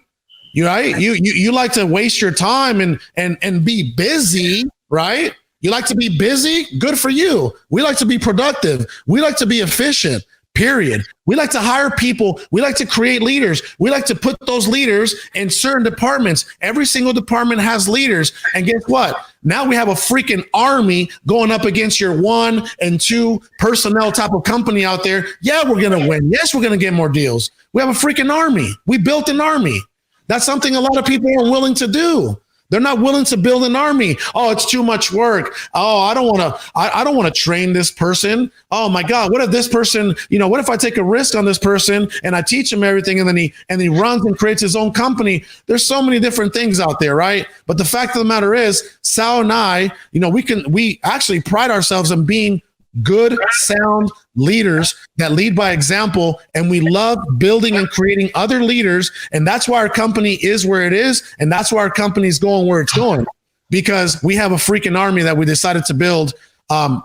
Right? You like to waste your time and be busy, right? You like to be busy? Good for you. We like to be productive. We like to be efficient, period. We like to hire people. We like to create leaders. We like to put those leaders in certain departments. Every single department has leaders. And guess what? Now we have a freaking army going up against your 1 and 2 personnel type of company out there. Yeah, we're going to win. Yes, we're going to get more deals. We have a freaking army. We built an army. That's something a lot of people are willing to do. They're not willing to build an army. Oh, it's too much work. Oh, I don't want to train this person. Oh my God, what if this person, what if I take a risk on this person and I teach him everything and then he runs and creates his own company? There's so many different things out there, right? But the fact of the matter is, Sal and I, we actually pride ourselves in being good, sound leaders that lead by example. And we love building and creating other leaders. And that's why our company is where it is. And that's why our company is going where it's going, because we have a freaking army that we decided to build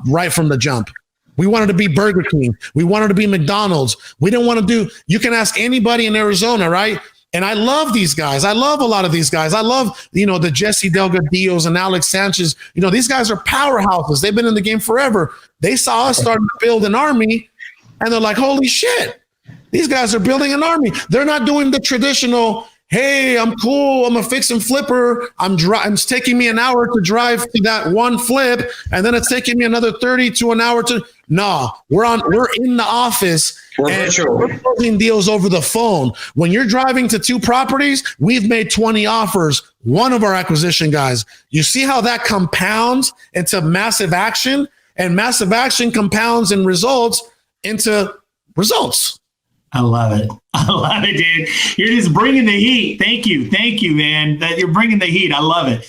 right from the jump. We wanted to be Burger King. We wanted to be McDonald's. We didn't want to do, you can ask anybody in Arizona, right? And I love these guys. I love a lot of these guys. I love, the Jesse Delgadillos and Alex Sanchez. These guys are powerhouses. They've been in the game forever. They saw us starting to build an army, and they're like, holy shit, these guys are building an army. They're not doing the traditional, hey, I'm cool, I'm a fix and flipper. It's taking me an hour to drive to that one flip, and then it's taking me another 30 to an hour to. No, we're in the office. We're closing deals over the phone. When you're driving to 2 properties, we've made 20 offers. One of our acquisition guys. You see how that compounds into massive action, and massive action compounds and results into results. I love it. Dude. You're just bringing the heat. Thank you, man. That you're bringing the heat. I love it.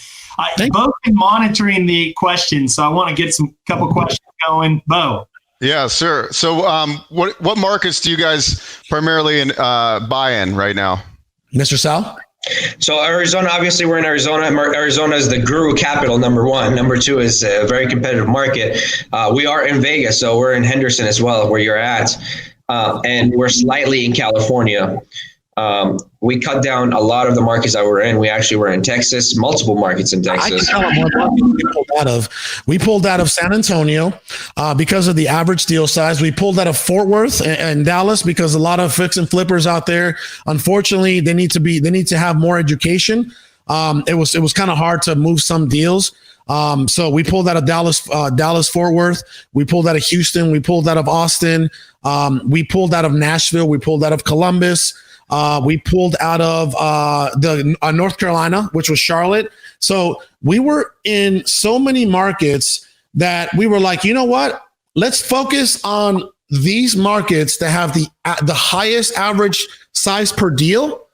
Both been monitoring the questions, so I want to get some couple questions going. Beau. Yeah, sure. So what markets do you guys primarily buy in right now? Mr. Sal? So Arizona, obviously we're in Arizona. Arizona is the guru capital, number 1. Number 2 is a very competitive market. We are in Vegas, so we're in Henderson as well, where you're at. And we're slightly in California. We cut down a lot of the markets that we're in. We actually were in Texas, multiple markets in Texas. I can tell them what market we pulled out of. We pulled out of San Antonio because of the average deal size. We pulled out of Fort Worth and Dallas because a lot of fix and flippers out there, unfortunately, they need to have more education. It was kind of hard to move some deals. So we pulled out of Dallas, Fort Worth. We pulled out of Houston. We pulled out of Austin. We pulled out of Nashville. We pulled out of Columbus. We pulled out of North Carolina, which was Charlotte. So we were in so many markets that we were like, you know what? Let's focus on these markets that have the highest average size per deal.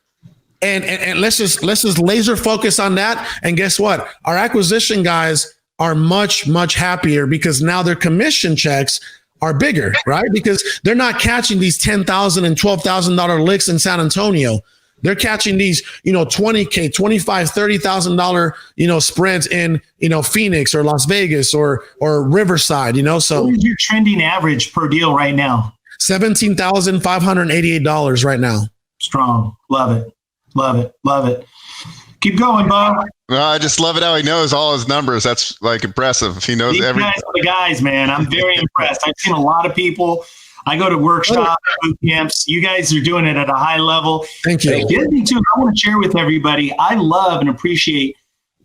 And let's just laser focus on that. And guess what? Our acquisition guys are much, much happier because now their commission checks are bigger, right? Because they're not catching these $10,000 and $12,000 licks in San Antonio. They're catching these, $20K, $25,000, $30,000, spreads in, Phoenix or Las Vegas or Riverside, so. What is your trending average per deal right now? $17,588 right now. Strong. Love it. Love it. Love it. Keep going, Beau. Well, I just love it how he knows all his numbers. That's like impressive. He knows everything. These guys are the guys, man. I'm very impressed. I've seen a lot of people. I go to workshops, boot camps. You guys are doing it at a high level. Thank you. The other thing, too, I want to share with everybody, I love and appreciate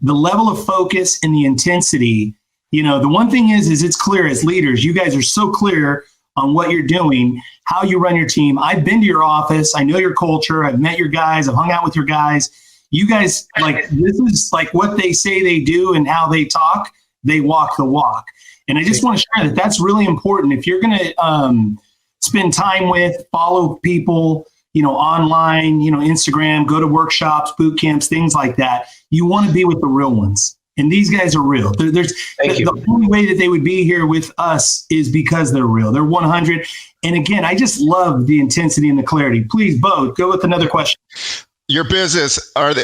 the level of focus and the intensity. The one thing is it's clear as leaders. You guys are so clear on what you're doing, how you run your team. I've been to your office. I know your culture. I've met your guys. I've hung out with your guys. You guys, this is like what they say they do and how they talk. They walk the walk. And I just want to share that that's really important. If you're going to spend time with, follow people, online, Instagram, go to workshops, boot camps, things like that, you want to be with the real ones. And these guys are real. The only way that they would be here with us is because they're real. They're 100. And again, I just love the intensity and the clarity. Please, Beau, go with another question. Your business,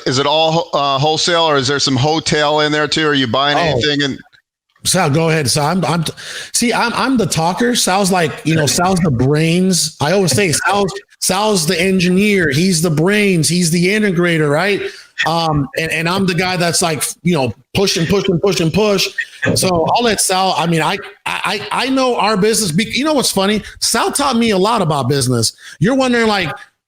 is it all wholesale or is there some hotel in there too? Are you buying anything? And Sal, go ahead. So I'm the talker. Sal's Sal's the brains. I always say Sal's the engineer. He's the brains. He's the integrator, right? And I'm the guy that's push. So I'll let Sal. I know our business. You know what's funny? Sal taught me a lot about business. You're wondering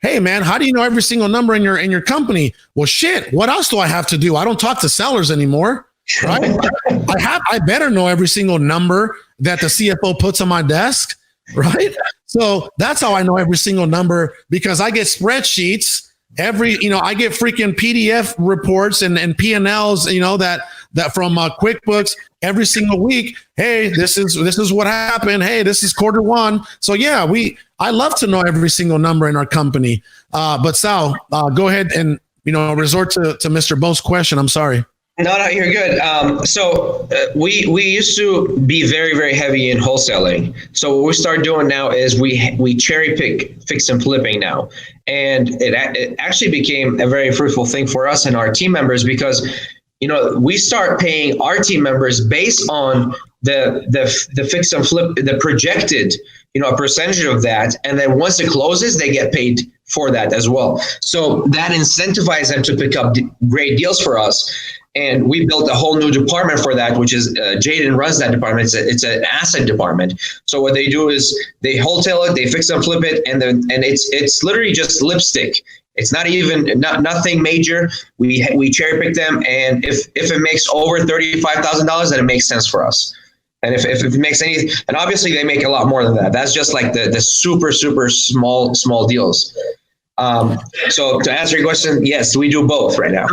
hey man, how do you know every single number in your company? Well, shit. What else do I have to do? I don't talk to sellers anymore. Right? I better know every single number that the CFO puts on my desk, right? So that's how I know every single number, because I get spreadsheets I get freaking PDF reports and P&Ls, that from QuickBooks every single week. Hey, this is what happened. Hey, this is quarter one. So yeah, I love to know every single number in our company. But Sal, go ahead and resort to Mr. Beau's question. I'm sorry. No, you're good. So we used to be very, very heavy in wholesaling. So what we start doing now is we cherry pick fix and flipping now. And it actually became a very fruitful thing for us and our team members, because, we start paying our team members based on the fix and flip, the projected, a percentage of that. And then once it closes, they get paid for that as well. So that incentivizes them to pick up great deals for us. And we built a whole new department for that, which is Jaden runs that department. It's an asset department. So what they do is they wholesale it, they fix and flip it, and it's literally just lipstick. It's not even nothing major. We cherry pick them, and if it makes over $35,000, then it makes sense for us. And if it makes any, and obviously they make a lot more than that. That's just like the super small deals. So to answer your question, yes, we do both right now.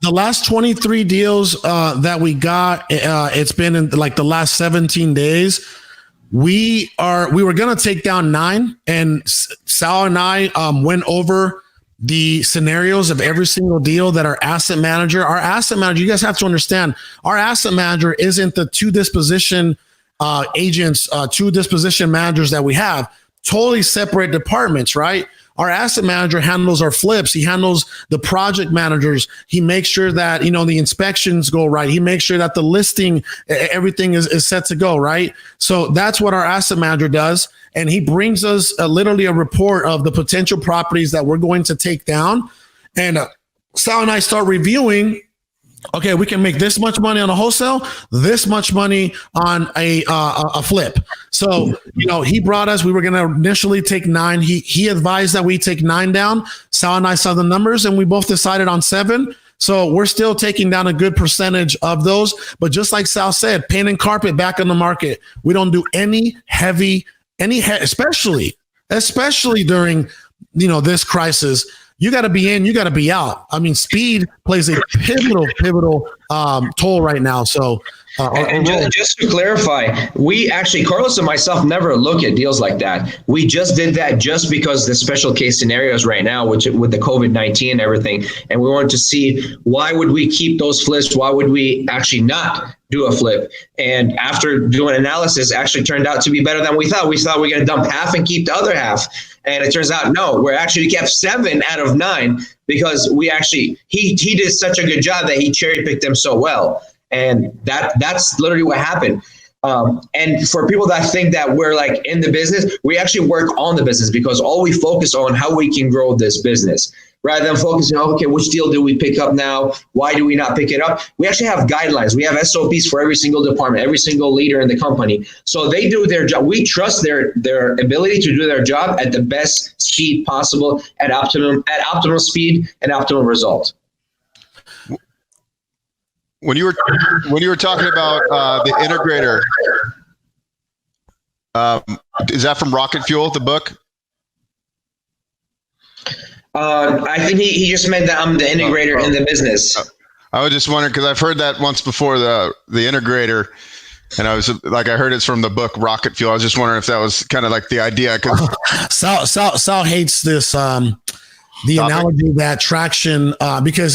The last 23 deals that we got, it's been in the last 17 days. We were going to take down 9, and Sal and I went over the scenarios of every single deal that our asset manager, you guys have to understand, our asset manager isn't the two disposition agents, two disposition managers that we have. Totally separate departments, right? Our asset manager handles our flips. He handles the project managers. He makes sure that, the inspections go right. He makes sure that the listing, everything is set to go, right? So that's what our asset manager does. And he brings us literally a report of the potential properties that we're going to take down. And Sal and I start reviewing. Okay, we can make this much money on a wholesale, this much money on a flip. So, he brought us, we were going to initially take 9. He advised that we take 9 down. Sal and I saw the numbers and we both decided on 7. So we're still taking down a good percentage of those. But just like Sal said, paint and carpet back on the market. We don't do any heavy, especially during, this crisis. You got to be in, you got to be out. I mean, speed plays a pivotal toll right now. So, just to clarify, we actually, Carlos and myself, never look at deals like that. We just did that just because the special case scenarios right now, which with the COVID-19 and everything, and we wanted to see why would we keep those flips? Why would we actually not do a flip? And after doing analysis, actually turned out to be better than we thought. We thought we were going to dump half and keep the other half. And it turns out, no, we kept 7 out of 9 because he did such a good job that he cherry picked them so well. And that's literally what happened. And for people that think that we're like in the business, we actually work on the business because all we focus on how we can grow this business. Rather than focusing on, okay, which deal do we pick up now? Why do we not pick it up? We actually have guidelines. We have SOPs for every single department, every single leader in the company. So they do their job. We trust their ability to do their job at the best speed possible, at optimum speed and optimum result. When you were talking about the integrator, is that from Rocket Fuel, the book? I think he just meant that I'm the integrator in the business. I was just wondering because I've heard that once before, the integrator, and I was like, I heard it's from the book Rocket Fuel. I was just wondering if that was kind of like the idea. Sal hates this the analogy that traction because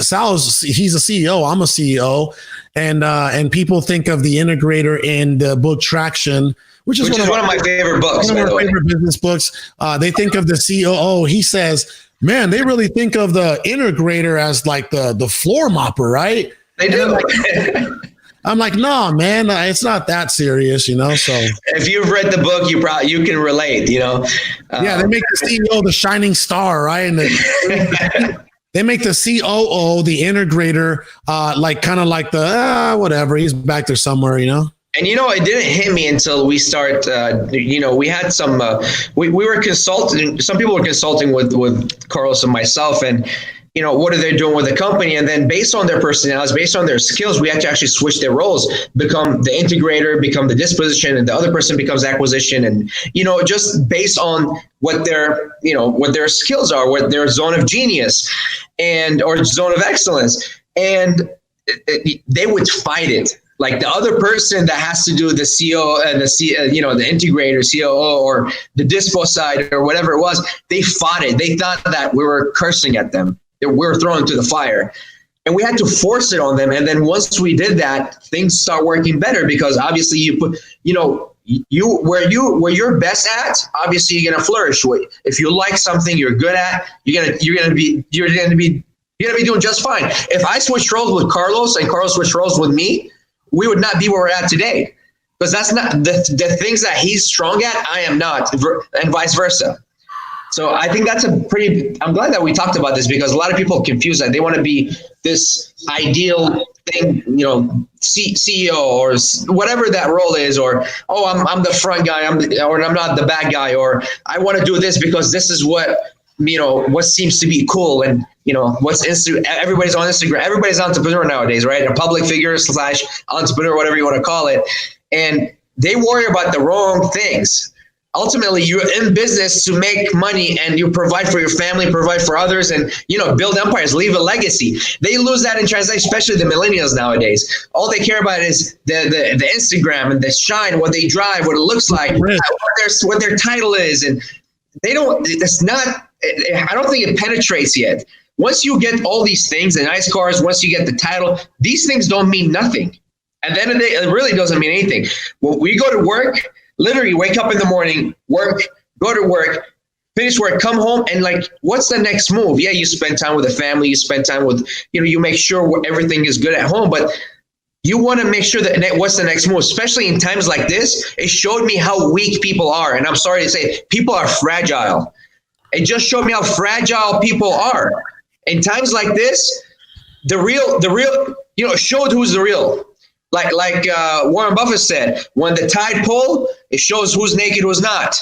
Sal he's a CEO, I'm a CEO, and people think of the integrator in the book Traction, which is one of my favorite books. One of our favorite business books. They think of the COO. He says, man, they really think of the integrator as like the floor mopper, right? They do. I'm like, no, man, it's not that serious, So if you've read the book, you can relate, Yeah, they make the CEO the shining star, right? And they make the COO the integrator, like kind of like the whatever. He's back there somewhere, And it didn't hit me until we start. We had some. We were consulting. Some people were consulting with Carlos and myself, and what are they doing with the company? And then based on their personalities, based on their skills, we had to actually switch their roles, become the integrator, become the disposition, and the other person becomes acquisition. And, just based on what their skills are, what their zone of genius or zone of excellence. And they would fight it. Like the other person that has to do the CO and the integrator, COO, or the dispo side or whatever it was, they fought it. They thought that we were cursing at them. We were thrown into the fire, and we had to force it on them. And then once we did that, things start working better because obviously you put, where you're best at, obviously you're gonna flourish. If you like something you're good at, you're gonna be doing just fine. If I switched roles with Carlos and Carlos switched roles with me, we would not be where we're at today because that's not the things that he's strong at. I am not, and vice versa. So I think I'm glad that we talked about this because a lot of people confuse that. They want to be this ideal thing, CEO or whatever that role is, or, I'm the front guy, or I'm not the bad guy, or I want to do this because this is what seems to be cool. And, everybody's on Instagram. Everybody's an entrepreneur nowadays, right? A public figure / entrepreneur, whatever you want to call it. And they worry about the wrong things. Ultimately, you're in business to make money and you provide for your family, provide for others, and, build empires, leave a legacy. They lose that in translation, especially the millennials nowadays. All they care about is the Instagram and the shine, what they drive, what it looks like, what their title is. And they don't, I don't think it penetrates yet. Once you get all these things, the nice cars, once you get the title, these things don't mean nothing. At the end of the day, it really doesn't mean anything. When we go to work, literally wake up in the morning, work, go to work, finish work, come home, and like, what's the next move? Yeah, you spend time with the family, you spend time with, you make sure everything is good at home, but you want to make sure that what's the next move, especially in times like this. It showed me how weak people are. And I'm sorry to say, people are fragile. It just showed me how fragile people are. In times like this, the real, it showed who's the real. Like Warren Buffett said, when the tide pull, it shows who's naked, who's not.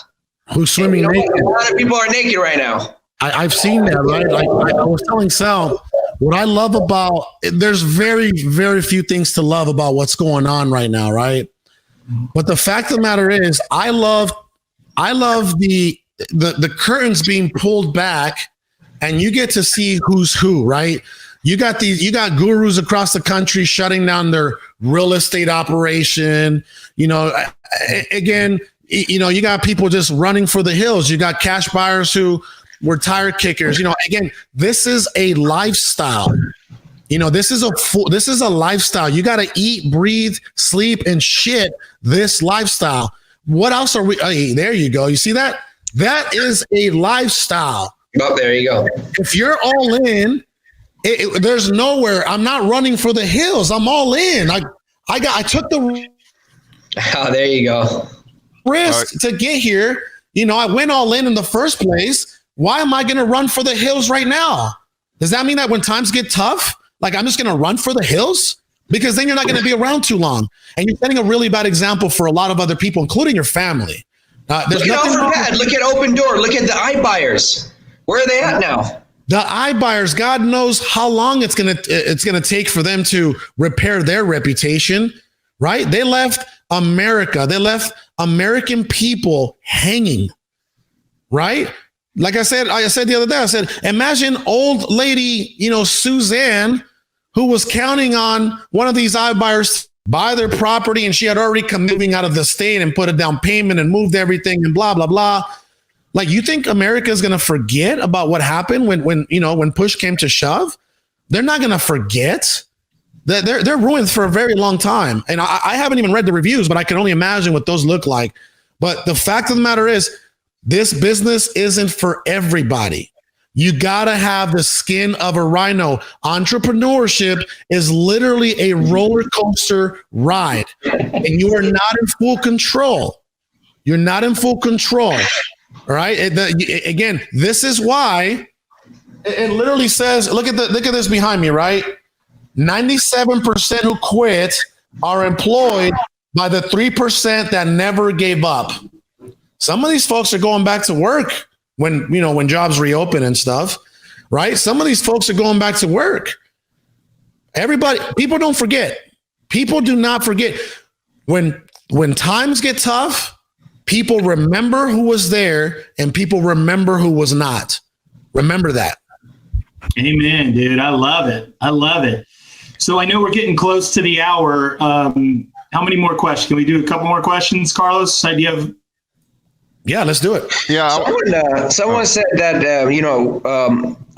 Who's swimming naked. A lot of people are naked right now. I've seen that, right? Like I was telling Sal, what I love about, there's very, very few things to love about what's going on right now, right? But the fact of the matter is, I love the curtains being pulled back, and you get to see who's who, right? You got gurus across the country shutting down their real estate operation. Again, you got people just running for the hills. You got cash buyers who were tire kickers. Again, this is a lifestyle. This is a lifestyle. You got to eat, breathe, sleep, and shit this lifestyle. What else are we? Hey, there you go. You see that? That is a lifestyle. Oh, there you go. If you're all in, there's nowhere. I'm not running for the hills. I'm all in. I took the there you go. risk to get here. I went all in the first place. Why am I going to run for the hills right now? Does that mean that when times get tough, like I'm just going to run for the hills? Because then you're not going to be around too long. And you're setting a really bad example for a lot of other people, including your family. Look at Open Door. Look at the iBuyers. Where are they at now? The iBuyers, God knows how long it's gonna take for them to repair their reputation, right? They left America. They left American people hanging, right? Like I said the other day, I said, imagine old lady, Suzanne, who was counting on one of these iBuyers to buy their property, and she had already come moving out of the state and put a down payment and moved everything and blah, blah, blah. Like, you think America is going to forget about what happened when push came to shove? They're not going to forget. They're ruined for a very long time. And I haven't even read the reviews, but I can only imagine what those look like. But the fact of the matter is, this business isn't for everybody. You got to have the skin of a rhino. Entrepreneurship is literally a roller coaster ride, and you are not in full control. You're not in full control. All right. Again, this is why it literally says, look at this behind me, right? 97% who quit are employed by the 3% that never gave up. Some of these folks are going back to work when jobs reopen and stuff, right? Some of these folks are going back to work. People don't forget. People do not forget. When times get tough, people remember who was there, and people remember who was not. Remember that. Amen, dude. I love it. So I know we're getting close to the hour. How many more questions? Can we do a couple more questions, Carlos? Do you have? Yeah, let's do it. Yeah. Someone said that,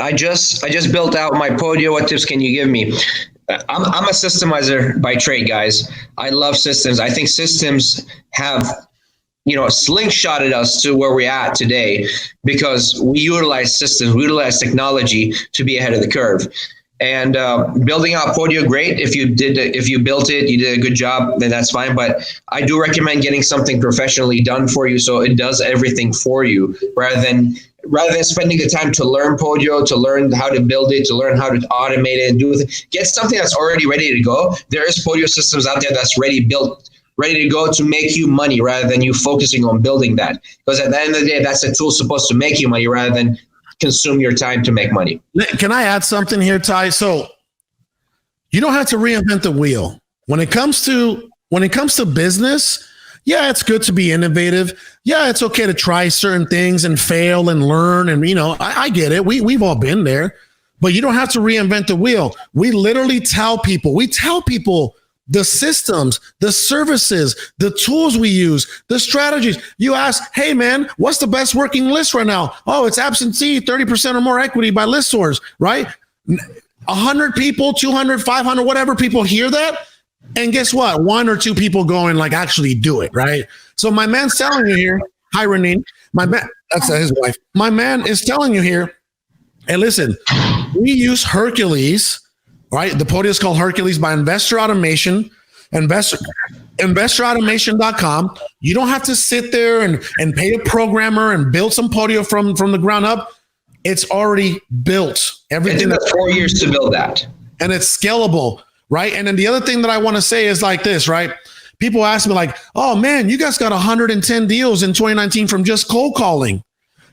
I just built out my Podio. What tips can you give me? I'm a systemizer by trade, guys. I love systems. I think systems have slingshotted us to where we're at today because we utilize systems, we utilize technology to be ahead of the curve. And building out Podio, great. If you built it, you did a good job, then that's fine. But I do recommend getting something professionally done for you, so it does everything for you, rather than spending the time to learn Podio, to learn how to build it, to learn how to automate it and do it. Get something that's already ready to go. There is Podio systems out there that's built, ready to go to make you money, rather than you focusing on building that. Because at the end of the day, that's a tool supposed to make you money rather than consume your time to make money. Can I add something here, Ty? So you don't have to reinvent the wheel. When it comes to business, yeah, it's good to be innovative. Yeah, it's okay to try certain things and fail and learn. And, I get it. We've all been there. But you don't have to reinvent the wheel. We literally tell people the systems, the services, the tools we use, the strategies. You ask, hey, man, what's the best working list right now? Oh, it's absentee, 30% or more equity by list source, right? 100 people, 200, 500, whatever people hear that. And guess what? One or two people go and actually do it, right? So my man's telling you here, hi, Renine, My man, that's his wife. My man is telling you here. Hey, listen, we use Hercules, right? The podium is called Hercules by Investor Automation. InvestorAutomation.com. You don't have to sit there and pay a programmer and build some podio from the ground up. It's already built. Everything. That's 4 years to build that. And it's scalable, right? And then the other thing that I want to say is like this, right? People ask me like, oh man, you guys got 110 deals in 2019 from just cold calling.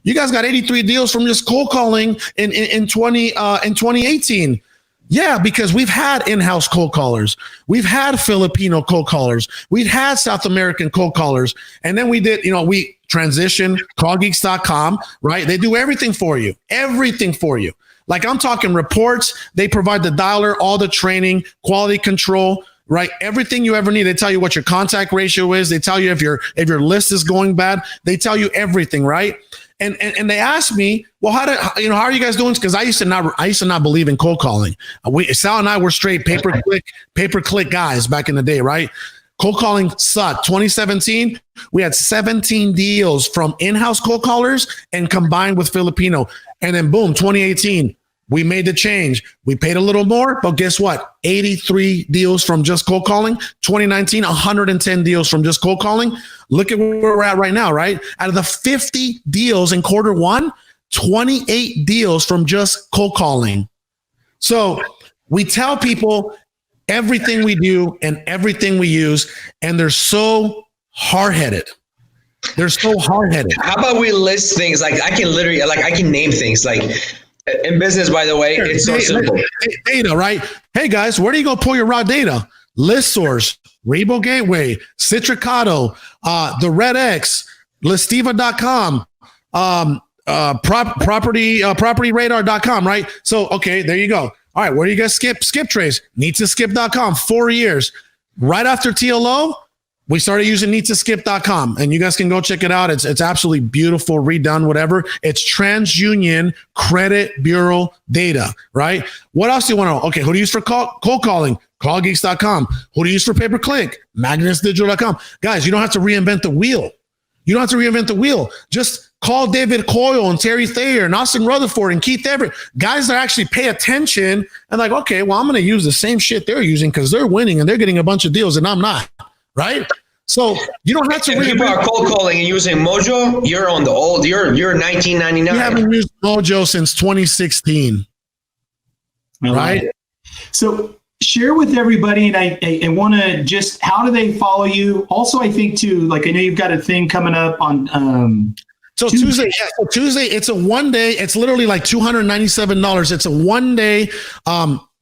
You guys got 83 deals from just cold calling in 2018. Yeah, because we've had in-house cold callers. We've had Filipino cold callers. We've had South American cold callers. And then we did, we transitioned callgeeks.com, right? They do everything for you. Everything for you. Like I'm talking reports. They provide the dialer, all the training, quality control, right? Everything you ever need. They tell you what your contact ratio is. They tell you if your list is going bad. They tell you everything, right? And they asked me, well, how are you guys doing? Because I used to not believe in cold calling. Sal and I were straight pay per click guys back in the day, right? Cold calling sucked. 2017, we had 17 deals from in-house cold callers and combined with Filipino. And then boom, 2018, we made the change. We paid a little more, but guess what? 83 deals from just cold calling. 2019, 110 deals from just cold calling. Look at where we're at right now, right? Out of the 50 deals in quarter one, 28 deals from just cold calling. So we tell people everything we do and everything we use, and they're so hard-headed. They're so hard-headed. How about we list things I can name things like in business, by the way, it's so simple. Data, right? Hey guys, where do you go pull your raw data? List source, Rebo Gateway, Citricado, the Reyes, Listiva.com, propertyradar.com, right? So, okay, there you go. All right, where do you guys skip trace? Need2skip.com, 4 years. Right after TLO, we started using need2skip.com, and you guys can go check it out. It's absolutely beautiful, redone, whatever. It's TransUnion Credit Bureau data, right? What else do you want to know? Okay, who do you use for cold calling? Callgeeks.com. Who do you use for pay-per-click? MagnusDigital.com. Guys, you don't have to reinvent the wheel. Just call David Coyle and Terry Thayer and Austin Rutherford and Keith Everett. Guys that actually pay attention and like, okay, well, I'm going to use the same shit they're using because they're winning and they're getting a bunch of deals and I'm not. Right? So you don't have to. If people are cold calling and using Mojo, you're on the old. You're 1999. We haven't used Mojo since 2016. Right? So share with everybody, and I want to just, how do they follow you? Also, I think too, like I know you've got a thing coming up on Tuesday. Yeah, so Tuesday, it's a 1 day. It's literally like $297. It's a 1 day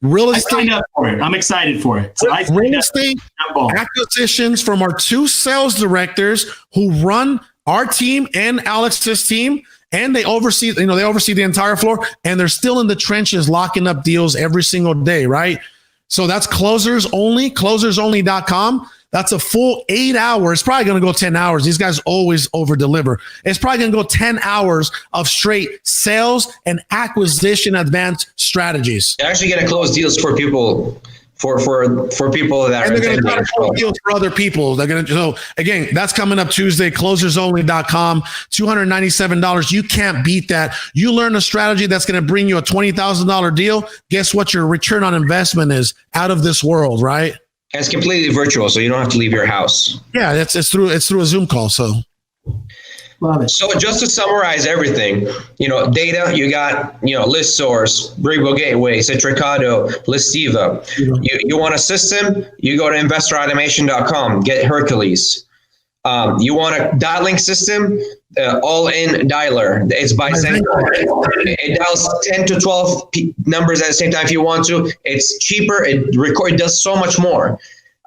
real estate. I signed up for it. I'm excited for it. So real estate acquisitions from our two sales directors who run our team and Alex's team, and they oversee the entire floor, and they're still in the trenches locking up deals every single day, right? So that's closers only, closersonly.com. That's a full 8 hours. It's probably going to go 10 hours. These guys always over deliver. It's probably going to go 10 hours of straight sales and acquisition advanced strategies. They're actually going to close deals for people, for people that and they're going to close deals for other people. They're going to. So again, that's coming up Tuesday. Closersonly.com. $297. You can't beat that. You learn a strategy that's going to bring you a $20,000 deal. Guess what? Your return on investment is out of this world, right? And it's completely virtual, so you don't have to leave your house. Yeah, it's through a Zoom call. So, love it. So just to summarize everything, data, you got, list source, Rebo Gateway, Citricado, Listiva. You want a system, you go to investorautomation.com, get Hercules. You want a dialing system, all-in dialer. It's by Zenco. It dials 10 to 12 numbers at the same time if you want to. It's cheaper. It does so much more.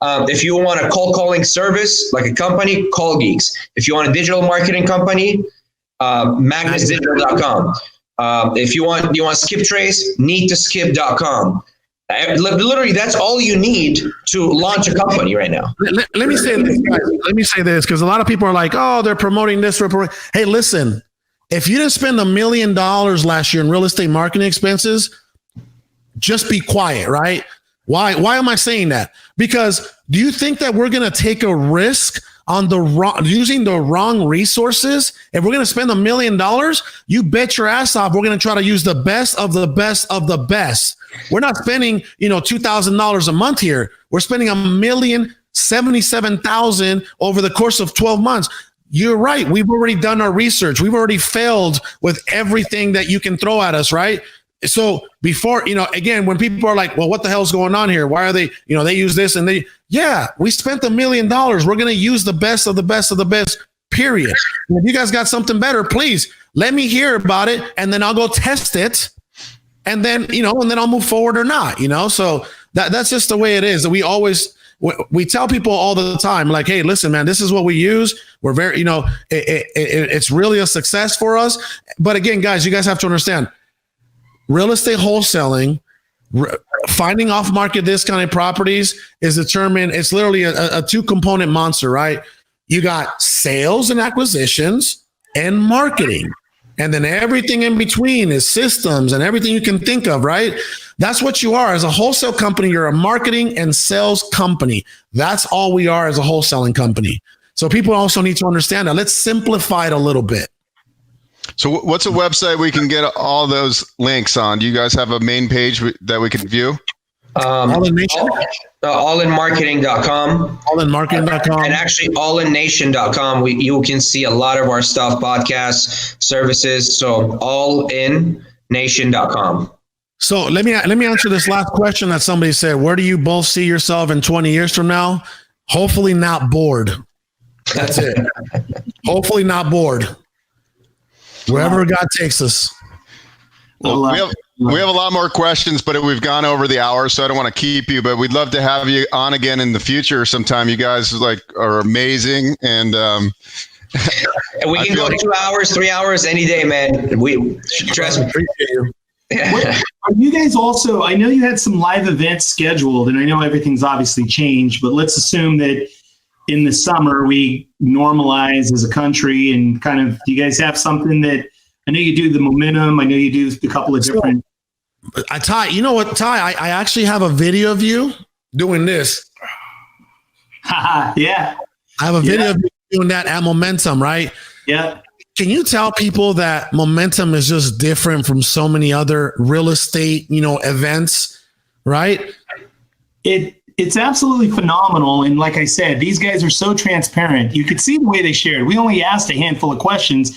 If you want a cold calling service, like a company, Call Geeks. If you want a digital marketing company, MagnusDigital.com. If you want skip trace, Need2skip.com. Literally, that's all you need to launch a company right now. Let me say this, guys. Let me say this, because a lot of people are like, oh, they're promoting this. Hey, listen, if you didn't spend $1 million last year in real estate marketing expenses, just be quiet, right? Why am I saying that? Because do you think that we're going to take a risk on using the wrong resources, if we're going to spend $1 million, you bet your ass off we're going to try to use the best of the best of the best. We're not spending, $2,000 a month here. We're spending $1,077,000 over the course of 12 months. You're right. We've already done our research. We've already failed with everything that you can throw at us, right? So before, again, when people are like, well, what the hell's going on here? Why are they, they use this and we spent $1 million. We're going to use the best of the best of the best, period. And if you guys got something better, please let me hear about it. And then I'll go test it. And then, and then I'll move forward or not, so that's just the way it is. We tell people all the time, like, hey, listen, man, this is what we use. We're very, it's really a success for us. But again, guys, you guys have to understand, real estate wholesaling, finding off-market discounted properties is determined. It's literally a two-component monster, right? You got sales and acquisitions and marketing. And then everything in between is systems and everything you can think of, right? That's what you are. As a wholesale company, you're a marketing and sales company. That's all we are as a wholesaling company. So people also need to understand that. Let's simplify it a little bit. So what's a website we can get all those links on? Do you guys have a main page that we can view? Allinmarketing.com. Allinmarketing.com. And actually allinnation.com. You can see a lot of our stuff, podcasts, services. So allinnation.com. So let me answer this last question that somebody said. Where do you both see yourself in 20 years from now? Hopefully not bored. That's it. Hopefully not bored. Wherever God takes us. Well, we have a lot more questions, but we've gone over the hour, so I don't want to keep you, but we'd love to have you on again in the future sometime. You guys are amazing. And we can go 2 hours, 3 hours, any day, man. We trust me. Appreciate you. Are you guys also, I know you had some live events scheduled, and I know everything's obviously changed, but let's assume that in the summer we normalize as a country and kind of, do you guys have something that, I know you do the momentum, I know you do a couple of different. Ty, you know what, Ty, I actually have a video of you doing this. Yeah. I have a video of you doing that at Momentum, right? Yeah. Can you tell people that Momentum is just different from so many other real estate, events, right? It's absolutely phenomenal. And like I said, these guys are so transparent. You could see the way they shared. We only asked a handful of questions,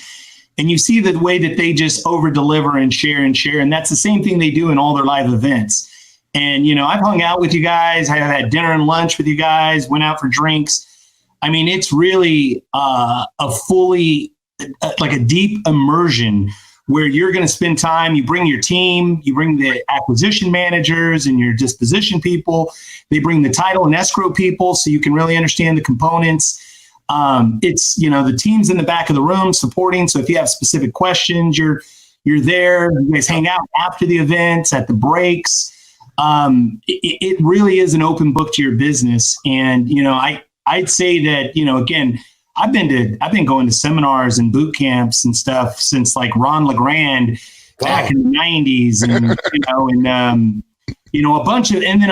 and you see the way that they just over deliver and share. And that's the same thing they do in all their live events. And, I've hung out with you guys. I've had dinner and lunch with you guys, went out for drinks. I mean, it's really a deep immersion where you're going to spend time. You bring your team, you bring the acquisition managers and your disposition people. They bring the title and escrow people so you can really understand the components. It's, the team's in the back of the room supporting. So if you have specific questions, you're there. You guys hang out after the events, at the breaks. It really is an open book to your business. And, I'd say that, again, I've been going to seminars and boot camps and stuff since like Ron LeGrand back in the 90s, and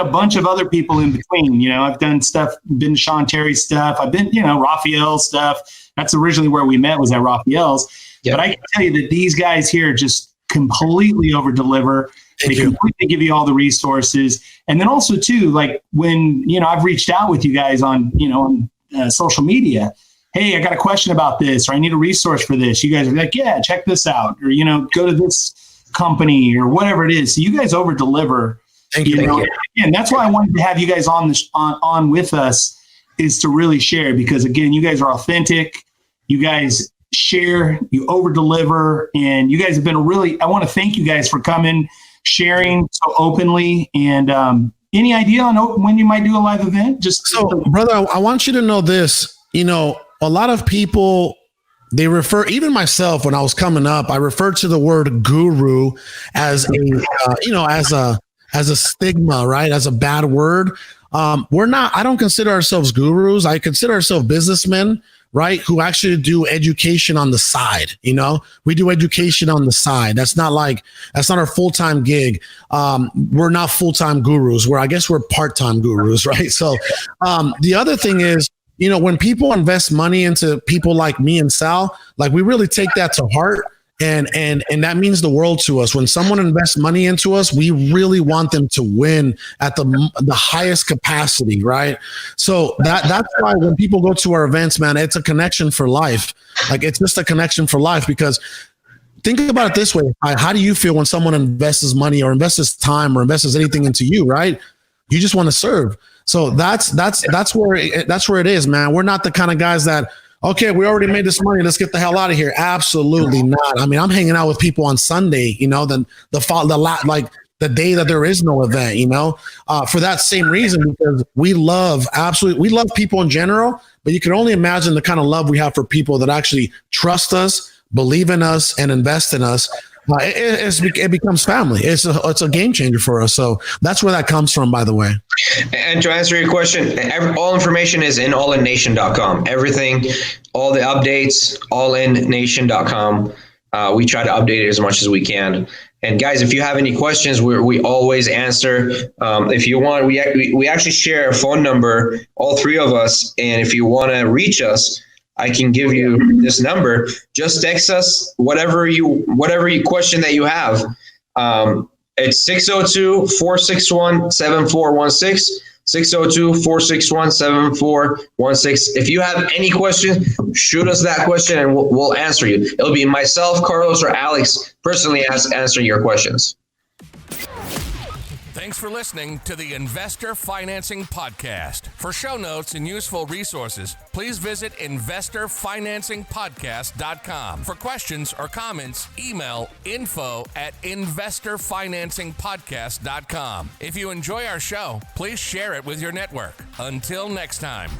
a bunch of other people in between. I've done stuff, been to Sean Terry's stuff. I've been, Raphael's stuff. That's originally where we met, was at Raphael's. Yep. But I can tell you that these guys here just completely over deliver. They completely give you all the resources. And then also too, like when, I've reached out with you guys on social media. Hey, I got a question about this, or I need a resource for this. You guys are like, yeah, check this out, or, go to this company or whatever it is. So you guys over deliver. Thank you. And that's why I wanted to have you guys on with us, is to really share, because again, you guys are authentic. You guys share, you over deliver, and you guys have been I want to thank you guys for coming, sharing so openly. And any idea on when you might do a live event? Brother, I want you to know this, a lot of people, they refer, even myself, when I was coming up, I referred to the word guru as a stigma, right? As a bad word. I don't consider ourselves gurus. I consider ourselves businessmen, right? Who actually do education on the side. We do education on the side. That's not our full-time gig. We're not full-time gurus. I guess we're part-time gurus, right? So the other thing is, when people invest money into people like me and Sal, like we really take that to heart. And that means the world to us. When someone invests money into us, we really want them to win at the highest capacity, right? So that's why when people go to our events, man, it's a connection for life. Like it's just a connection for life, because think about it this way. How do you feel when someone invests money or invests time or invests anything into you, right? You just want to serve. So that's where it is, man. We're not the kind of guys that, okay, we already made this money, let's get the hell out of here. Absolutely not. I mean, I'm hanging out with people on Sunday, the day that there is no event, for that same reason, because we love people in general, but you can only imagine the kind of love we have for people that actually trust us, believe in us, and invest in us. It becomes family. It's a game changer for us. So that's where that comes from, by the way. And to answer your question, all information is in allinnation.com. Everything, all the updates, allinnation.com. We try to update it as much as we can. And guys, if you have any questions, we always answer. If you want, we actually share a phone number, all three of us. And if you want to reach us, I can give you this number. Just text us whatever you question that you have. It's 602-461-7416. 602-461-7416. If you have any question, shoot us that question and we'll answer you. It'll be myself, Carlos, or Alex personally answering your questions. Thanks for listening to the Investor Financing Podcast. For show notes and useful resources, please visit investorfinancingpodcast.com. For questions or comments, email info@investorfinancingpodcast.com. If you enjoy our show, please share it with your network. Until next time.